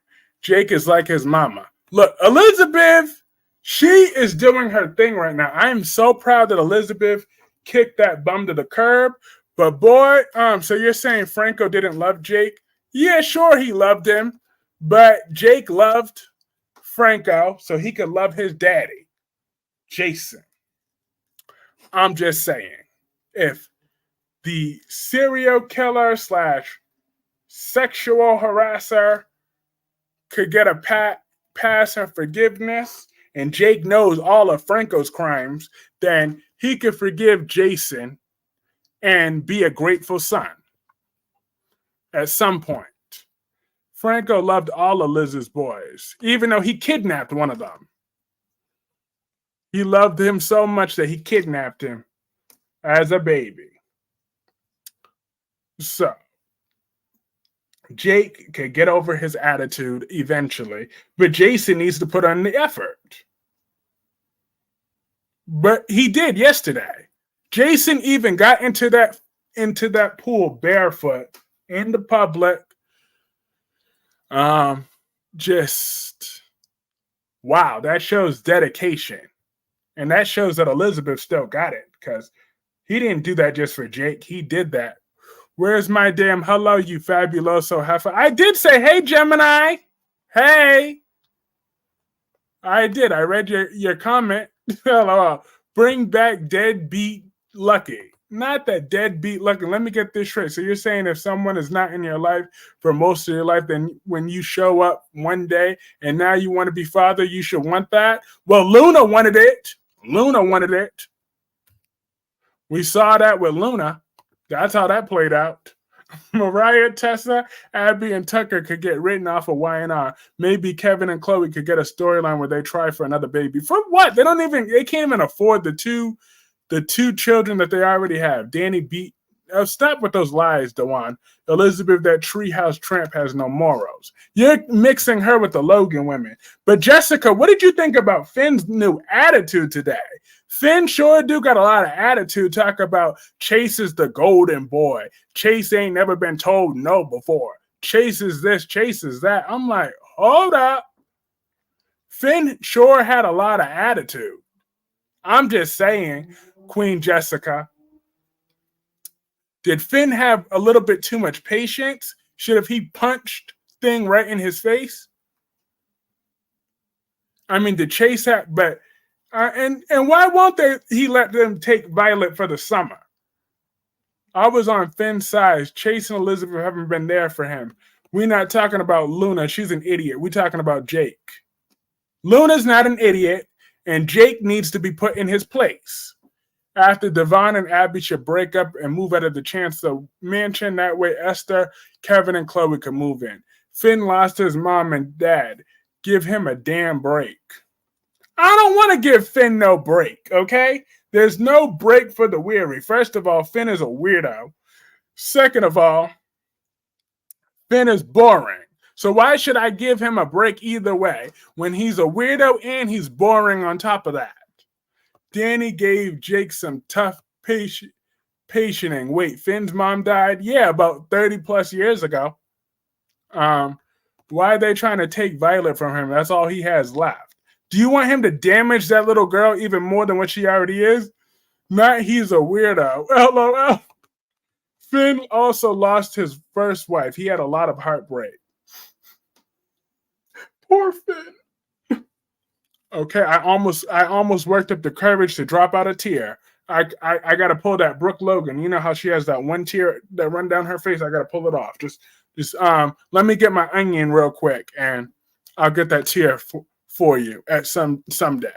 Jake is like his mama. Look, Elizabeth, she is doing her thing right now. I am so proud that Elizabeth kicked that bum to the curb. But boy, so you're saying Franco didn't love Jake? Yeah, sure, he loved him. But Jake loved Franco so he could love his daddy, Jason. I'm just saying, if the serial killer / sexual harasser could get a pass and forgiveness, and Jake knows all of Franco's crimes, then he could forgive Jason and be a grateful son at some point. Franco loved all of Liz's boys, even though he kidnapped one of them. He loved him so much that he kidnapped him as a baby. So, Jake could get over his attitude eventually, but Jason needs to put on the effort. But he did yesterday. Jason even got into that pool barefoot in the public. Just wow, that shows dedication. And that shows that Elizabeth still got it, because he didn't do that just for Jake. He did that. Where's my damn hello, you fabuloso heifer? I did say, hey, Gemini. Hey. I did. I read your comment. Hello. Bring back deadbeat Lucky. Not that deadbeat Lucky. Let me get this straight. So you're saying if someone is not in your life for most of your life, then when you show up one day and now you want to be father, you should want that? Well, Luna wanted it. Luna wanted it. We saw that with Luna. That's how that played out. Mariah, Tessa, Abby, and Tucker could get written off of Y&R. Maybe Kevin and Chloe could get a storyline where they try for another baby. For what? They can't even afford the two children that they already have. Danny beat. Stop with those lies, Dewan. Elizabeth, that treehouse tramp, has no morals. You're mixing her with the Logan women. But Jessica, what did you think about Finn's new attitude today? Finn sure do got a lot of attitude. Talk about Chase is the golden boy. Chase ain't never been told no before. Chase is this, Chase is that. I'm like, hold up. Finn sure had a lot of attitude. I'm just saying, Queen Jessica. Did Finn have a little bit too much patience? Should have he punched Thing right in his face? I mean, did Chase have, but and why won't he let them take Violet for the summer? I was on Finn's side. Chase and Elizabeth haven't been there for him. We're not talking about Luna. She's an idiot. We're talking about Jake. Luna's not an idiot, and Jake needs to be put in his place. After Devon and Abby should break up and move out of the Chancellor mansion, that way Esther, Kevin, and Chloe can move in. Finn lost his mom and dad. Give him a damn break. I don't want to give Finn no break, okay? There's no break for the weary. First of all, Finn is a weirdo. Second of all, Finn is boring. So why should I give him a break either way when he's a weirdo and he's boring on top of that? Danny gave Jake some tough patienting. Wait, Finn's mom died? Yeah, about 30 plus years ago. Why are they trying to take Violet from him? That's all he has left. Do you want him to damage that little girl even more than what she already is? Not he's a weirdo. LOL. Finn also lost his first wife. He had a lot of heartbreak. Poor Finn. Okay, I almost worked up the courage to drop out a tear. I got to pull that Brooke Logan. You know how she has that one tear that run down her face? I got to pull it off. Just let me get my onion real quick, and I'll get that tear for you at someday.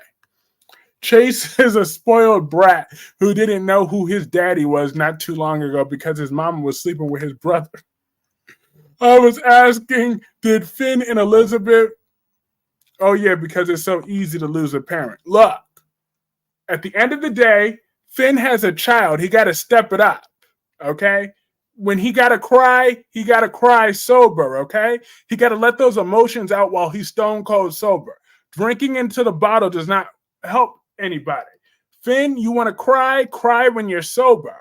Chase is a spoiled brat who didn't know who his daddy was not too long ago because his mama was sleeping with his brother. I was asking, did Finn and Elizabeth... Oh, yeah, because it's so easy to lose a parent. Look, at the end of the day, Finn has a child. He got to step it up, okay? When he got to cry sober, okay? He got to let those emotions out while he's stone cold sober. Drinking into the bottle does not help anybody. Finn, you want to cry when you're sober,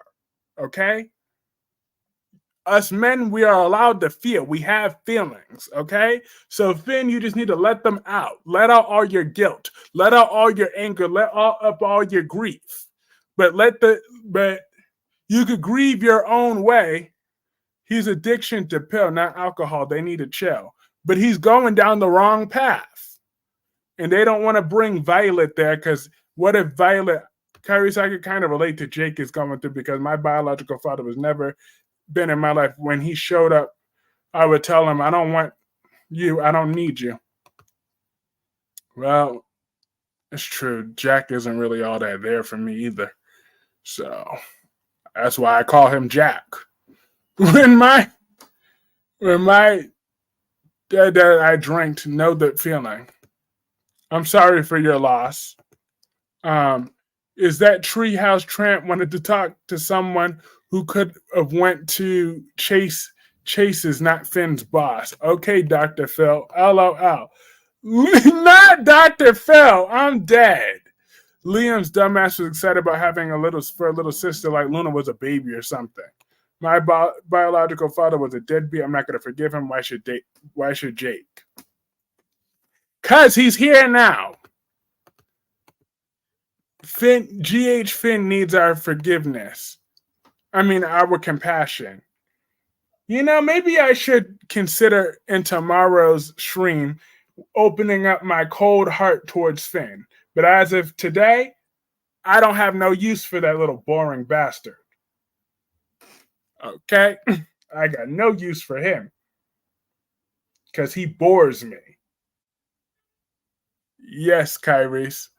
okay? Us men, we are allowed to feel. We have feelings, okay? So, Finn, you just need to let them out. Let out all your guilt. Let out all your anger. Let up all your grief. But you could grieve your own way. He's addiction to pill, not alcohol. They need to chill. But he's going down the wrong path. And they don't want to bring Violet there because what if Violet... Kyrie, so I could kind of relate to Jake is going through because my biological father was never... been in my life. When he showed up, I would tell him, I don't want you. I don't need you. Well, it's true. Jack isn't really all that there for me either. So that's why I call him Jack. When my dad that I drank to know that feeling. I'm sorry for your loss. Um, is that treehouse tramp wanted to talk to someone who could have went to Chase's, not Finn's boss? Okay, Dr. Phil. LOL. Not Dr. Phil. I'm dead. Liam's dumbass was excited about having a little sister like Luna was a baby or something. My biological father was a deadbeat. I'm not going to forgive him. Why should Jake? Cause he's here now. GH Finn needs our forgiveness. I mean, our compassion. You know, maybe I should consider in tomorrow's stream opening up my cold heart towards Finn. But as of today, I don't have no use for that little boring bastard. Okay? I got no use for him. Because he bores me. Yes, Kyrie's.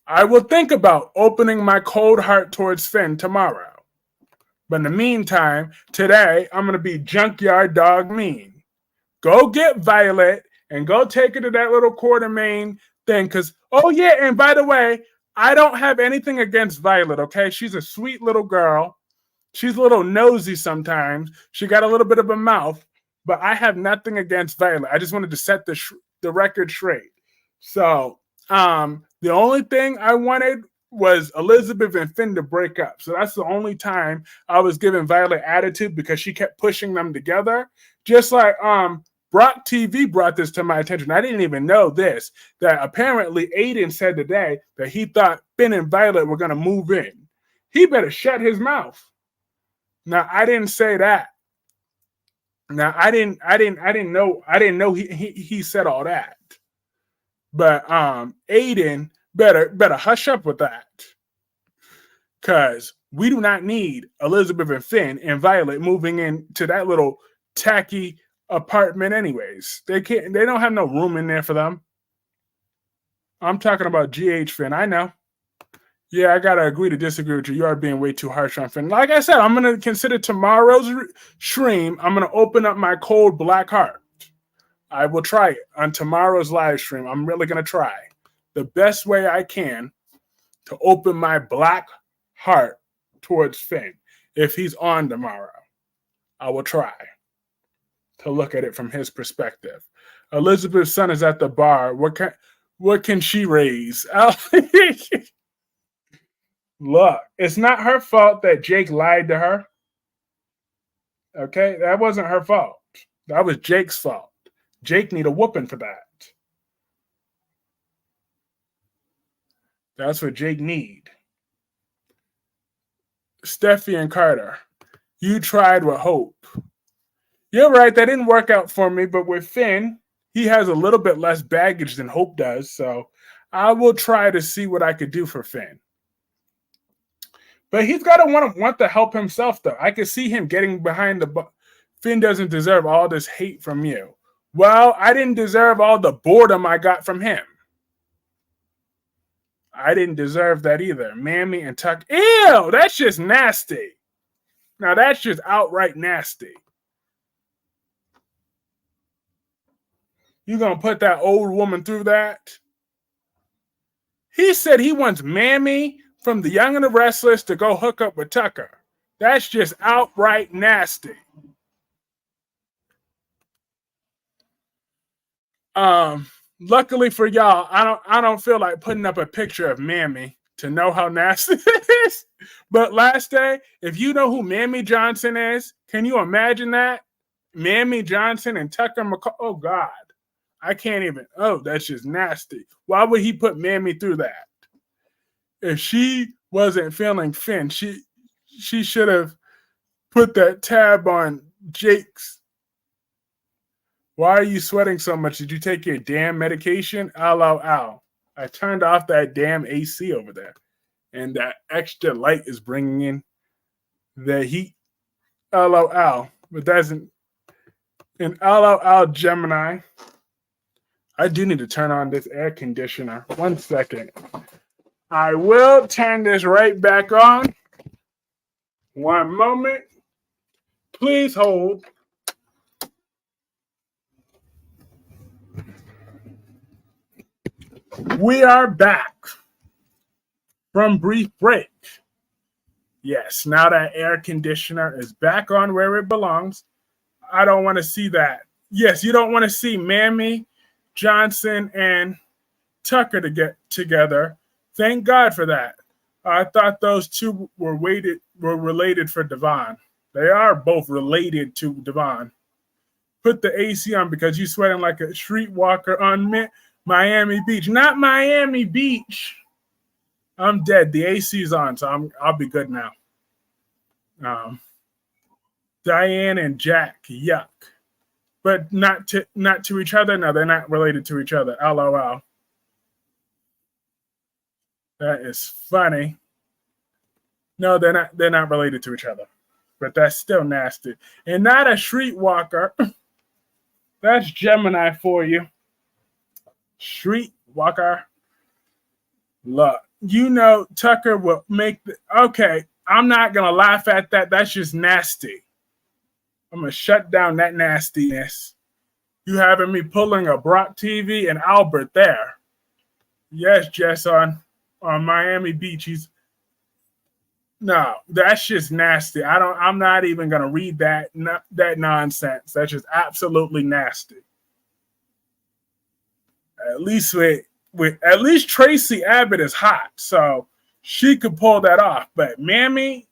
I will think about opening my cold heart towards Finn tomorrow. But in the meantime, today, I'm going to be junkyard dog mean. Go get Violet and go take her to that little Quartermain thing. Because, oh yeah, and by the way, I don't have anything against Violet, okay? She's a sweet little girl. She's a little nosy sometimes. She got a little bit of a mouth. But I have nothing against Violet. I just wanted to set the record straight. So, the only thing I wanted was Elizabeth and Finn to break up. So that's the only time I was giving Violet attitude because she kept pushing them together. Just like Brock TV brought this to my attention. I didn't even know this, that apparently Aiden said today that he thought Finn and Violet were going to move in. He better shut his mouth. Now, I didn't say that. Now, I didn't know he said all that. But Aiden better hush up with that. Because we do not need Elizabeth and Finn and Violet moving into that little tacky apartment anyways. They don't have no room in there for them. I'm talking about GH Finn. I know. Yeah, I gotta agree to disagree with you. You are being way too harsh on Finn. Like I said, I'm gonna consider tomorrow's stream. I'm gonna open up my cold black heart. I will try it on tomorrow's live stream. I'm really gonna try the best way I can to open my black heart towards Finn. If he's on tomorrow, I will try to look at it from his perspective. Elizabeth's son is at the bar. What can she raise? Look, it's not her fault that Jake lied to her. Okay, that wasn't her fault. That was Jake's fault. Jake need a whooping for that. That's what Jake need. Steffi and Carter, you tried with Hope. You're right, that didn't work out for me, but with Finn, he has a little bit less baggage than Hope does, so I will try to see what I could do for Finn. But he's got to want to help himself, though. I could see him getting behind the... Finn doesn't deserve all this hate from you. Well, I didn't deserve all the boredom I got from him. I didn't deserve that either. Mammy and Tuck. Ew, that's just nasty. Now, that's just outright nasty. You gonna put that old woman through that? He said he wants Mammy from the Young and the Restless to go hook up with Tucker. That's just outright nasty. Luckily for y'all, I don't feel like putting up a picture of Mammy to know how nasty it is. But last day, if you know who Mammy Johnson is, can you imagine that? Mammy Johnson and Tucker McCall. Oh God, I can't even. Oh, that's just nasty. Why would he put Mammy through that? If she wasn't feeling Finn, she should have put that tab on Jake's. Why are you sweating so much? Did you take your damn medication? Ow. I turned off that damn AC over there. And that extra light is bringing in the heat. Ow. But that's an Gemini. I do need to turn on this air conditioner. 1 second. I will turn this right back on. One moment. Please hold. We are back from brief break. Yes, now that air conditioner is back on where it belongs. I don't want to see that. Yes, you don't want to see Mammy, Johnson, and Tucker to get together. Thank God for that. I thought those two were related for Devon. They are both related to Devon. Put the AC on because you're sweating like a streetwalker on Miami Beach. Not Miami Beach. I'm dead. The AC's on, so I'll be good now. Diane and Jack, yuck. But not to each other. No, they're not related to each other. LOL. That is funny. No, they're not related to each other. But that's still nasty. And not a streetwalker. That's Gemini for you. Streetwalker. Look, you know Tucker will make okay, I'm not gonna laugh at that. That's just nasty. I'm gonna shut down that nastiness. You having me pulling a Brock TV and Albert there. Yes, Jess on Miami Beach. No, that's just nasty. I'm not even gonna read that nonsense. That's just absolutely nasty. At least at least Tracy Abbott is hot, so she could pull that off. But Mammy,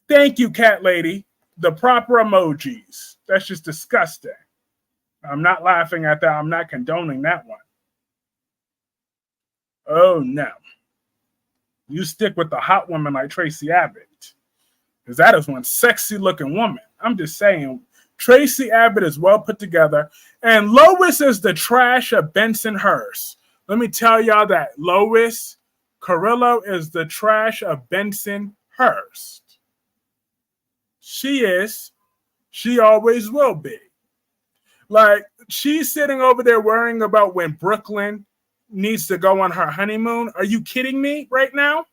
thank you, cat lady. The proper emojis. That's just disgusting. I'm not laughing at that. I'm not condoning that one. Oh no. You stick with the hot woman like Tracy Abbott. Because that is one sexy looking woman. I'm just saying, Tracy Abbott is well put together. And Lois is the trash of Bensonhurst. Let me tell y'all that Lois Carrillo is the trash of Bensonhurst. She is. She always will be. Like, she's sitting over there worrying about when Brooklyn needs to go on her honeymoon. Are you kidding me right now?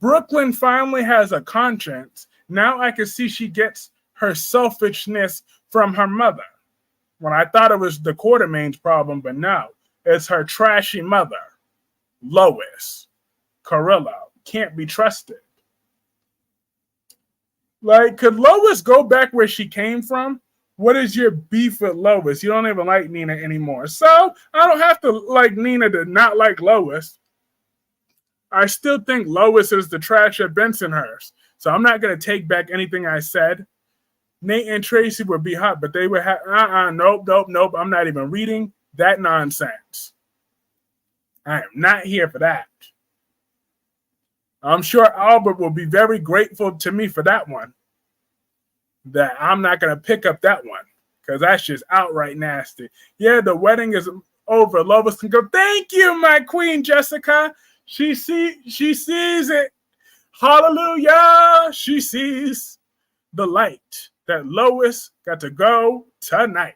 Brooklyn finally has a conscience. Now I can see she gets her selfishness from her mother. When I thought it was the Quartermain's problem, but no, it's her trashy mother, Lois Carrillo. Can't be trusted. Like, could Lois go back where she came from? What is your beef with Lois? You don't even like Nina anymore. So I don't have to like Nina to not like Lois. I still think Lois is the trash at Bensonhurst. So I'm not going to take back anything I said. Nate and Tracy would be hot, but they would have, nope. I'm not even reading that nonsense. I am not here for that. I'm sure Albert will be very grateful to me for that one. That I'm not going to pick up that one because that's just outright nasty. Yeah, the wedding is over. Lois can go, thank you, my queen, Jessica. She sees it. Hallelujah. She sees the light that Lois got to go tonight.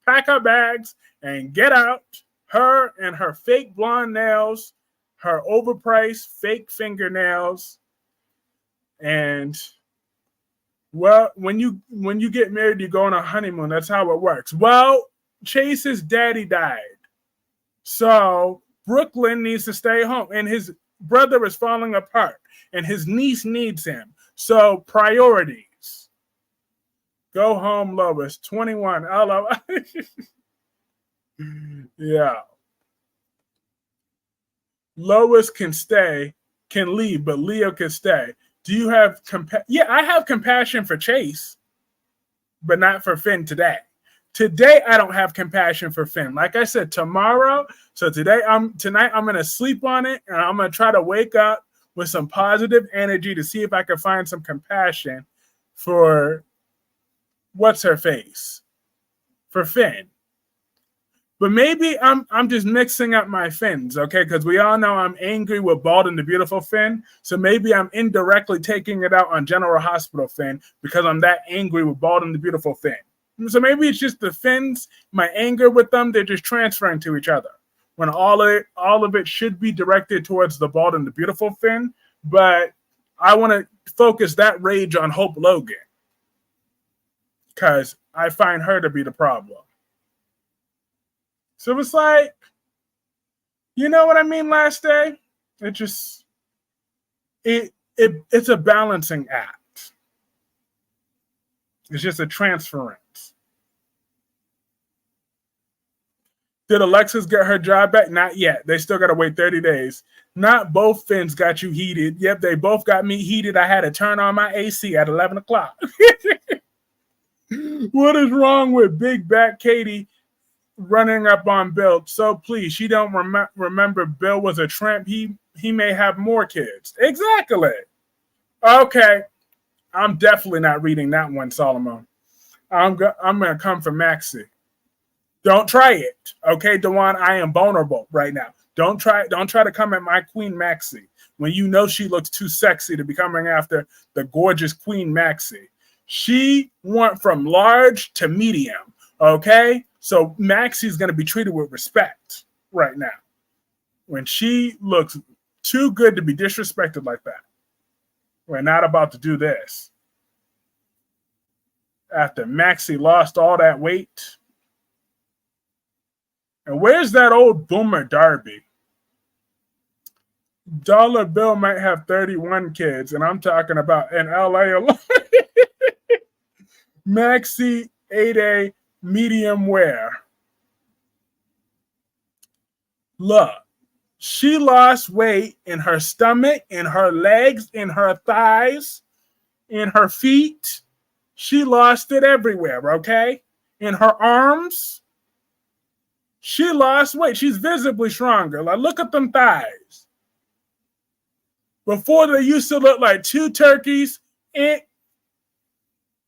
Pack her bags and get out. Her and her fake blonde nails, her overpriced fake fingernails, and well, when you get married, you go on a honeymoon. That's how it works. Well, Chase's daddy died. So Brooklyn needs to stay home. And his brother is falling apart. And his niece needs him. So priorities. Go home, Lois. 21. Hello. Yeah. Lois can leave, but Leo can stay. Do you have Yeah, I have compassion for Chase, but not for Finn today. Today, I don't have compassion for Finn. Like I said, tomorrow. So tonight I'm going to sleep on it, and I'm going to try to wake up with some positive energy to see if I can find some compassion for what's her face, for Finn. But maybe I'm just mixing up my Finns, okay? Because we all know I'm angry with Bald and the Beautiful Finn. So maybe I'm indirectly taking it out on General Hospital Finn because I'm that angry with Bald and the Beautiful Finn. So maybe it's just the Finns, my anger with them, they're just transferring to each other. When all of it should be directed towards the Bald and the Beautiful Finn. But I want to focus that rage on Hope Logan because I find her to be the problem. So it's like, you know what I mean? Last day, it just it's a balancing act. It's just a transference. Did Alexis get her job back? Not yet. They still got to wait 30 days. Not both fins got you heated. Yep, they both got me heated. I had to turn on my AC at 11 o'clock. What is wrong with Big Back Katie running up on Bill? So please, she don't remember Bill was a tramp. He may have more kids. Exactly. Okay. I'm definitely not reading that one, Solomon. I'm going to come for Maxie. Don't try it. Okay, Dewan, I am vulnerable right now. Don't try to come at my Queen Maxie when you know she looks too sexy to be coming after the gorgeous Queen Maxie. She went from large to medium, okay? So Maxie's going to be treated with respect right now. When she looks too good to be disrespected like that. We're not about to do this. After Maxie lost all that weight. And where's that old boomer Darby? Dollar Bill might have 31 kids, and I'm talking about in LA alone. Maxie ate a medium wear. Look, she lost weight in her stomach, in her legs, in her thighs, in her feet. She lost it everywhere, okay? In her arms. She lost weight. She's visibly stronger. Like, look at them thighs. Before they used to look like two turkeys and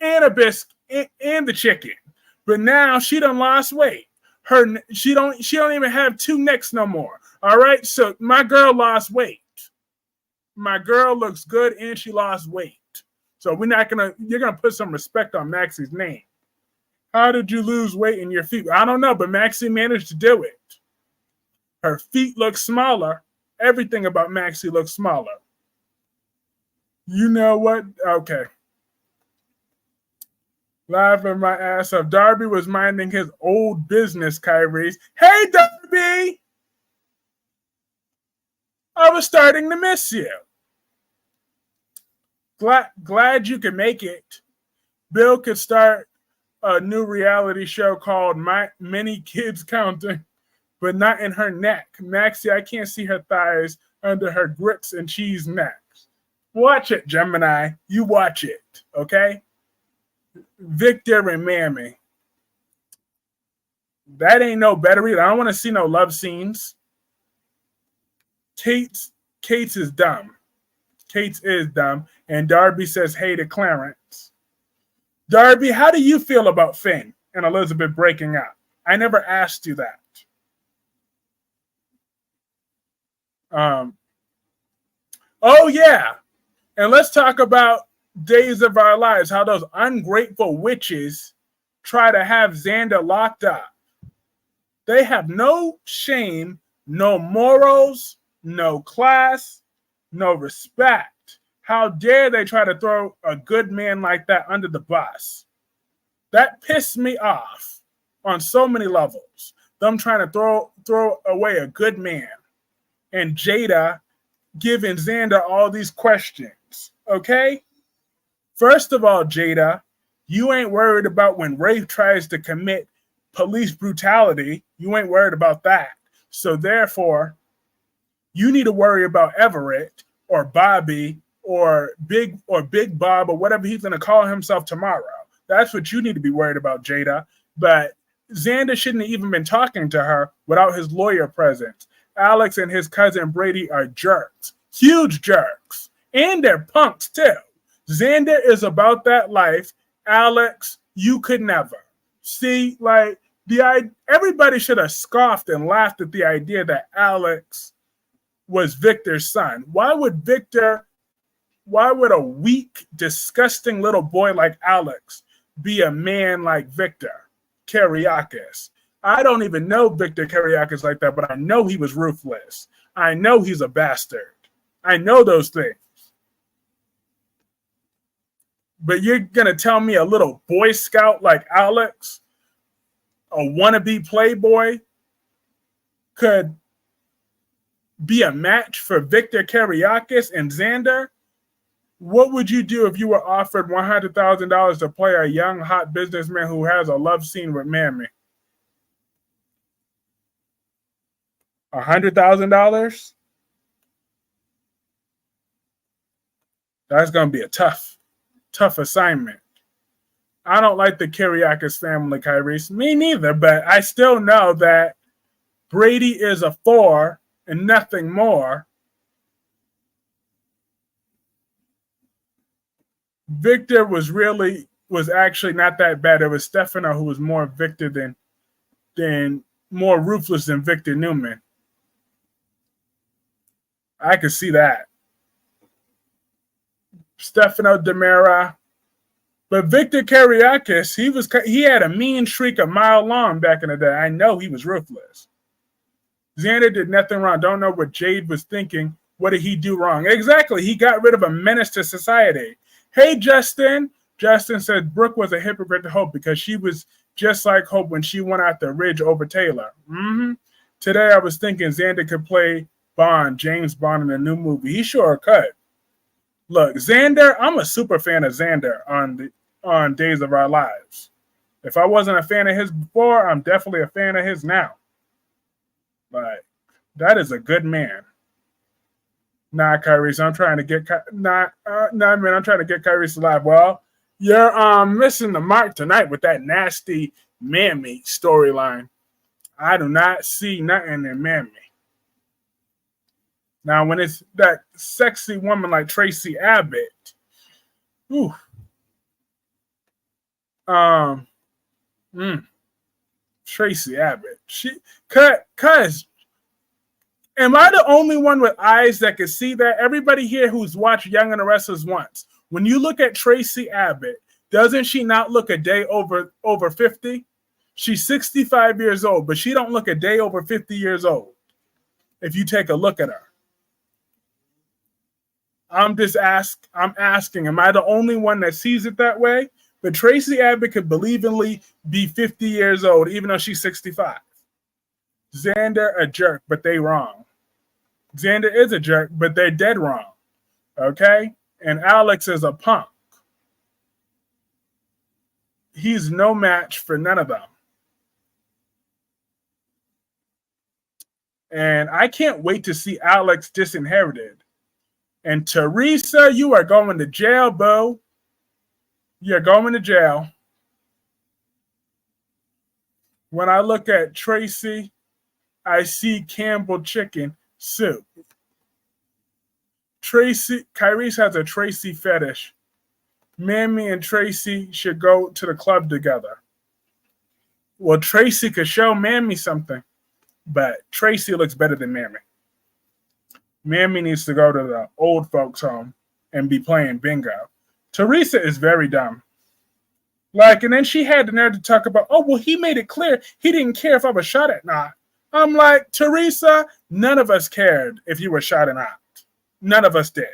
a biscuit and the chicken. But now she done lost weight. She don't even have two necks no more. All right. So my girl lost weight. My girl looks good and she lost weight. So you're gonna put some respect on Maxie's name. How did you lose weight in your feet? I don't know, but Maxie managed to do it. Her feet look smaller. Everything about Maxie looks smaller. You know what? Okay. Laughing my ass off. Darby was minding his old business, Kyrie's. Hey, Darby! I was starting to miss you. Glad you could make it. Bill could start a new reality show called Many Kids Counting, but not in her neck. Maxie, I can't see her thighs under her grits and cheese necks. Watch it, Gemini. You watch it, okay? Victor and Mammy. That ain't no better either. I don't want to see no love scenes. Kate's is dumb. Kate's is dumb. And Darby says, hey to Clarence. Darby, how do you feel about Finn and Elizabeth breaking up? I never asked you that. Oh, yeah. And let's talk about Days of Our Lives, how those ungrateful witches try to have Xander locked up. They have no shame, no morals, no class, no respect. How dare they try to throw a good man like that under the bus? That pissed me off on so many levels. Them trying to throw away a good man. And Jada giving Xander all these questions. Okay? First of all, Jada, you ain't worried about when Rafe tries to commit police brutality. You ain't worried about that. So therefore, you need to worry about Everett or Bobby or Big Bob or whatever he's going to call himself tomorrow. That's what you need to be worried about, Jada. But Xander shouldn't have even been talking to her without his lawyer present. Alex and his cousin Brady are jerks. Huge jerks. And they're punks, too. Xander is about that life. Alex, you could never. See, like, everybody should have scoffed and laughed at the idea that Alex was Victor's son. Why would a weak, disgusting little boy like Alex be a man like Victor Kiriakis? I don't even know Victor Kiriakis like that, but I know he was ruthless. I know he's a bastard. I know those things. But you're going to tell me a little Boy Scout like Alex, a wannabe playboy, could be a match for Victor Kiriakis and Xander? What would you do if you were offered $100,000 to play a young, hot businessman who has a love scene with Mammy? $100,000? That's going to be a tough assignment. I don't like the Kiriakis family, Kyrie. Me neither, but I still know that Brady is a 4 and nothing more. Victor was actually not that bad. It was Stefano who was more Victor than more ruthless than Victor Newman. I could see that. Stefano Demera. But Victor Kiriakis, he had a mean streak a mile long back in the day. I know he was ruthless. Xander did nothing wrong. Don't know what Jade was thinking. What did he do wrong? Exactly. He got rid of a menace to society. Hey, Justin. Justin said Brooke was a hypocrite to Hope because she was just like Hope when she went out the ridge over Taylor. Today I was thinking Xander could play Bond, James Bond, in a new movie. He sure could. Look, Xander, I'm a super fan of Xander on Days of Our Lives. If I wasn't a fan of his before, I'm definitely a fan of his now. Like, that is a good man. Nah, Kyrie, so I'm trying to get man, I'm trying to get Kyrie alive. Well, you're missing the mark tonight with that nasty Mammy storyline. I do not see nothing in Mammy. Now, when it's that sexy woman like Tracy Abbott, ooh, Tracy Abbott, cause am I the only one with eyes that can see that? Everybody here who's watched Young and the Restless once, when you look at Tracy Abbott, doesn't she not look a day over 50? She's 65 years old, but she don't look a day over 50 years old. If you take a look at her. I'm asking, am I the only one that sees it that way? But Tracy Abbott could believably be 50 years old, even though she's 65. Xander, a jerk, but they wrong. Xander is a jerk, but they're dead wrong. Okay? And Alex is a punk. He's no match for none of them. And I can't wait to see Alex disinherited. And Teresa, you are going to jail, boo. You're going to jail. When I look at Tracy, I see Campbell chicken soup. Kyrie has a Tracy fetish. Mammy and Tracy should go to the club together. Well, Tracy could show Mammy something, but Tracy looks better than Mammy. Mammy needs to go to the old folks' home and be playing bingo. Teresa is very dumb. And then she had the nerve to talk about, oh, well, he made it clear he didn't care if I was shot or not. I'm like, Teresa, none of us cared if you were shot or not. None of us did.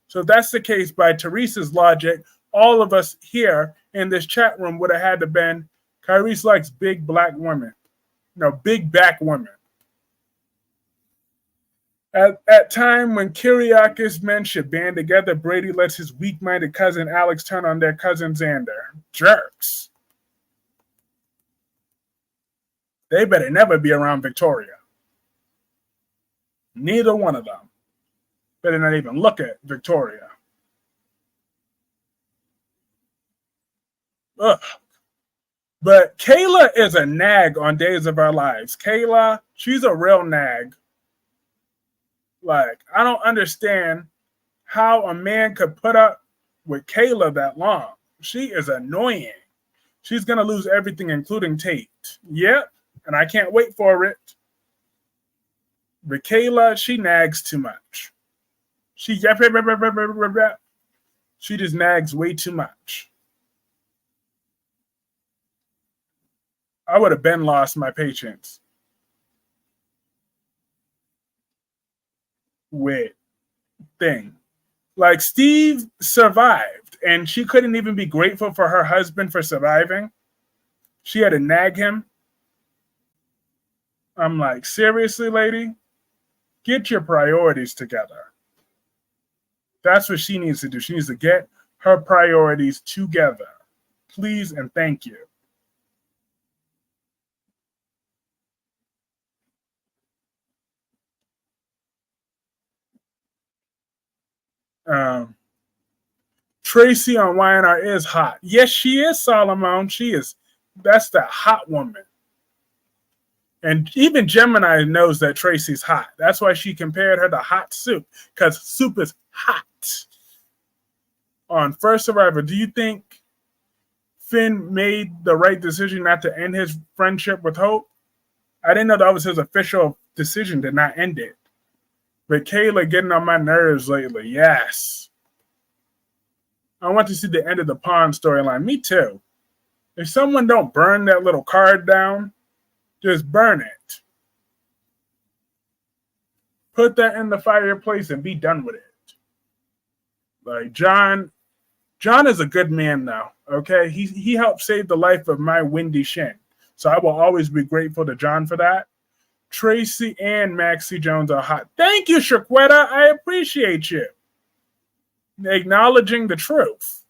So if that's the case, by Teresa's logic, all of us here in this chat room would have had to been, Kyrie likes big black women. No, big back women. At time when Kiriakis men should band together, Brady lets his weak-minded cousin Alex turn on their cousin Xander. Jerks. They better never be around Victoria. Neither one of them. Better not even look at Victoria. Ugh. But Kayla is a nag on Days of Our Lives. Kayla, she's a real nag. I don't understand how a man could put up with Kayla that long. She is annoying. She's going to lose everything, including Tate. Yep, and I can't wait for it. But Kayla, she nags too much. She just nags way too much. I would have been lost my patience with thing. Like Steve survived, and she couldn't even be grateful for her husband for surviving. She had to nag him. I'm like, seriously, lady? Get your priorities together. That's what she needs to do. She needs to get her priorities together. Please and thank you. Um, Tracy on YNR is hot. Yes, she is, Solomon. She is. That's the hot woman. And even Gemini knows that Tracy's hot. That's why she compared her to hot soup, because soup is hot. On First Survivor, do you think Finn made the right decision not to end his friendship with Hope? I didn't know that was his official decision to not end it. But Kayla getting on my nerves lately. Yes. I want to see the end of the Pawn storyline. Me too. If someone don't burn that little card down, just burn it. Put that in the fireplace and be done with it. Like John is a good man now. Okay, he helped save the life of my Wendy Shin, so I will always be grateful to John for that. Tracy and Maxie Jones are hot. Thank you, Shaquetta. I appreciate you acknowledging the truth.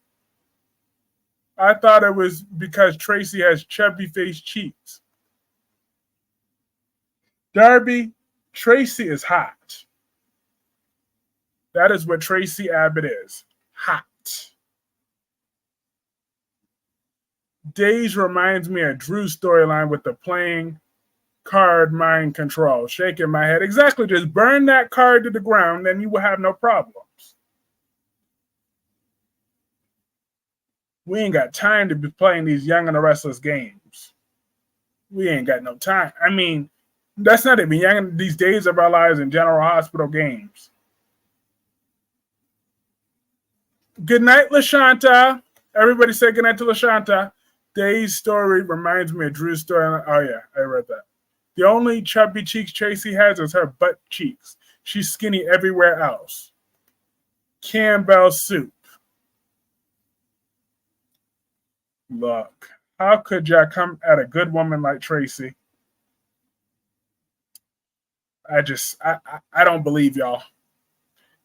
I thought it was because Tracy has chubby face cheeks. Darby, Tracy is hot. That is what Tracy Abbott is. Hot. Days reminds me of Drew's storyline with the playing card mind control. Shaking my head. Exactly. Just burn that card to the ground, then you will have no problems. We ain't got time to be playing these Young and the Restless games. We ain't got no time. I mean, that's not even young. These days of our lives in General Hospital games. Good night, LaShanta. Everybody say good night to LaShanta. Day's story reminds me of Drew's story. Oh, yeah, I read that. The only chubby cheeks Tracy has is her butt cheeks. She's skinny everywhere else. Campbell soup. Look, how could y'all come at a good woman like Tracy? I don't believe y'all.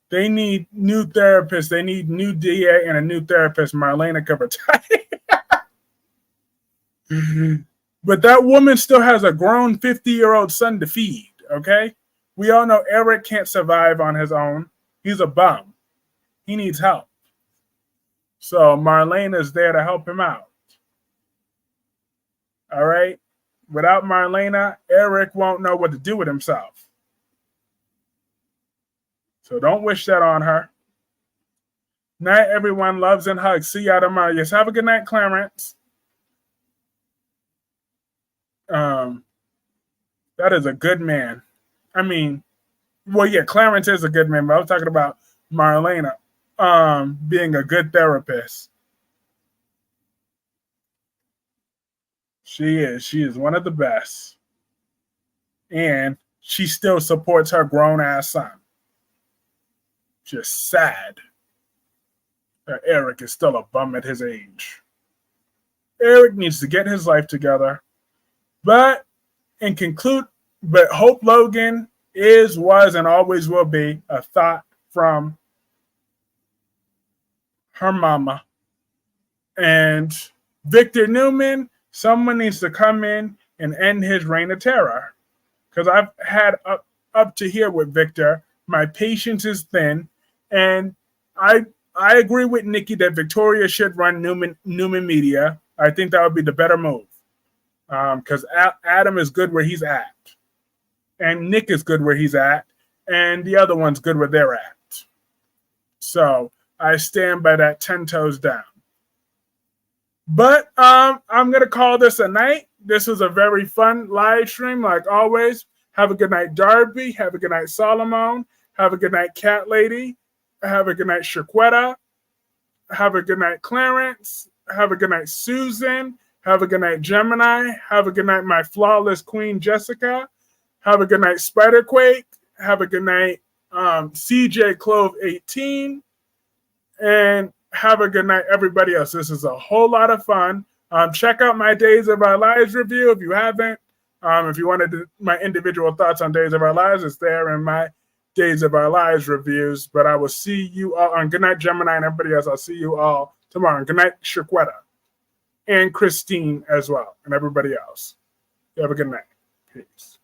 They need new therapists. They need new DA and a new therapist. Marlena could retire. But that woman still has a grown 50-year-old son to feed, okay? We all know Eric can't survive on his own. He's a bum. He needs help. So Marlena's there to help him out. All right? Without Marlena, Eric won't know what to do with himself. So don't wish that on her. Night, everyone. Loves and hugs. See y'all tomorrow. Yes, have a good night, Clarence. That is a good man. I mean, well, yeah, Clarence is a good man, but I was talking about Marlena being a good therapist. She is. She is one of the best. And she still supports her grown-ass son. Just sad that Eric is still a bum at his age. Eric needs to get his life together. But Hope Logan is, was, and always will be a thought from her mama. And Victor Newman, someone needs to come in and end his reign of terror. Because I've had up to here with Victor. My patience is thin. And I agree with Nikki that Victoria should run Newman Media. I think that would be the better move. Because Adam is good where he's at. And Nick is good where he's at. And the other one's good where they're at. So I stand by that 10 toes down. But I'm going to call this a night. This was a very fun live stream, like always. Have a good night, Darby. Have a good night, Solomon. Have a good night, Cat Lady. Have a good night, Shaquetta. Have a good night, Clarence. Have a good night, Susan. Have a good night, Gemini. Have a good night, my flawless queen, Jessica. Have a good night, Spiderquake. Have a good night, CJ Clove 18. And have a good night, everybody else. This is a whole lot of fun. Check out my Days of Our Lives review if you haven't. If you wanted my individual thoughts on Days of Our Lives, it's there in my Days of Our Lives reviews. But I will see you all on Good Night, Gemini, and everybody else. I'll see you all tomorrow. And good night, Shaquetta, and Christine as well, and everybody else. You have a good night. Peace.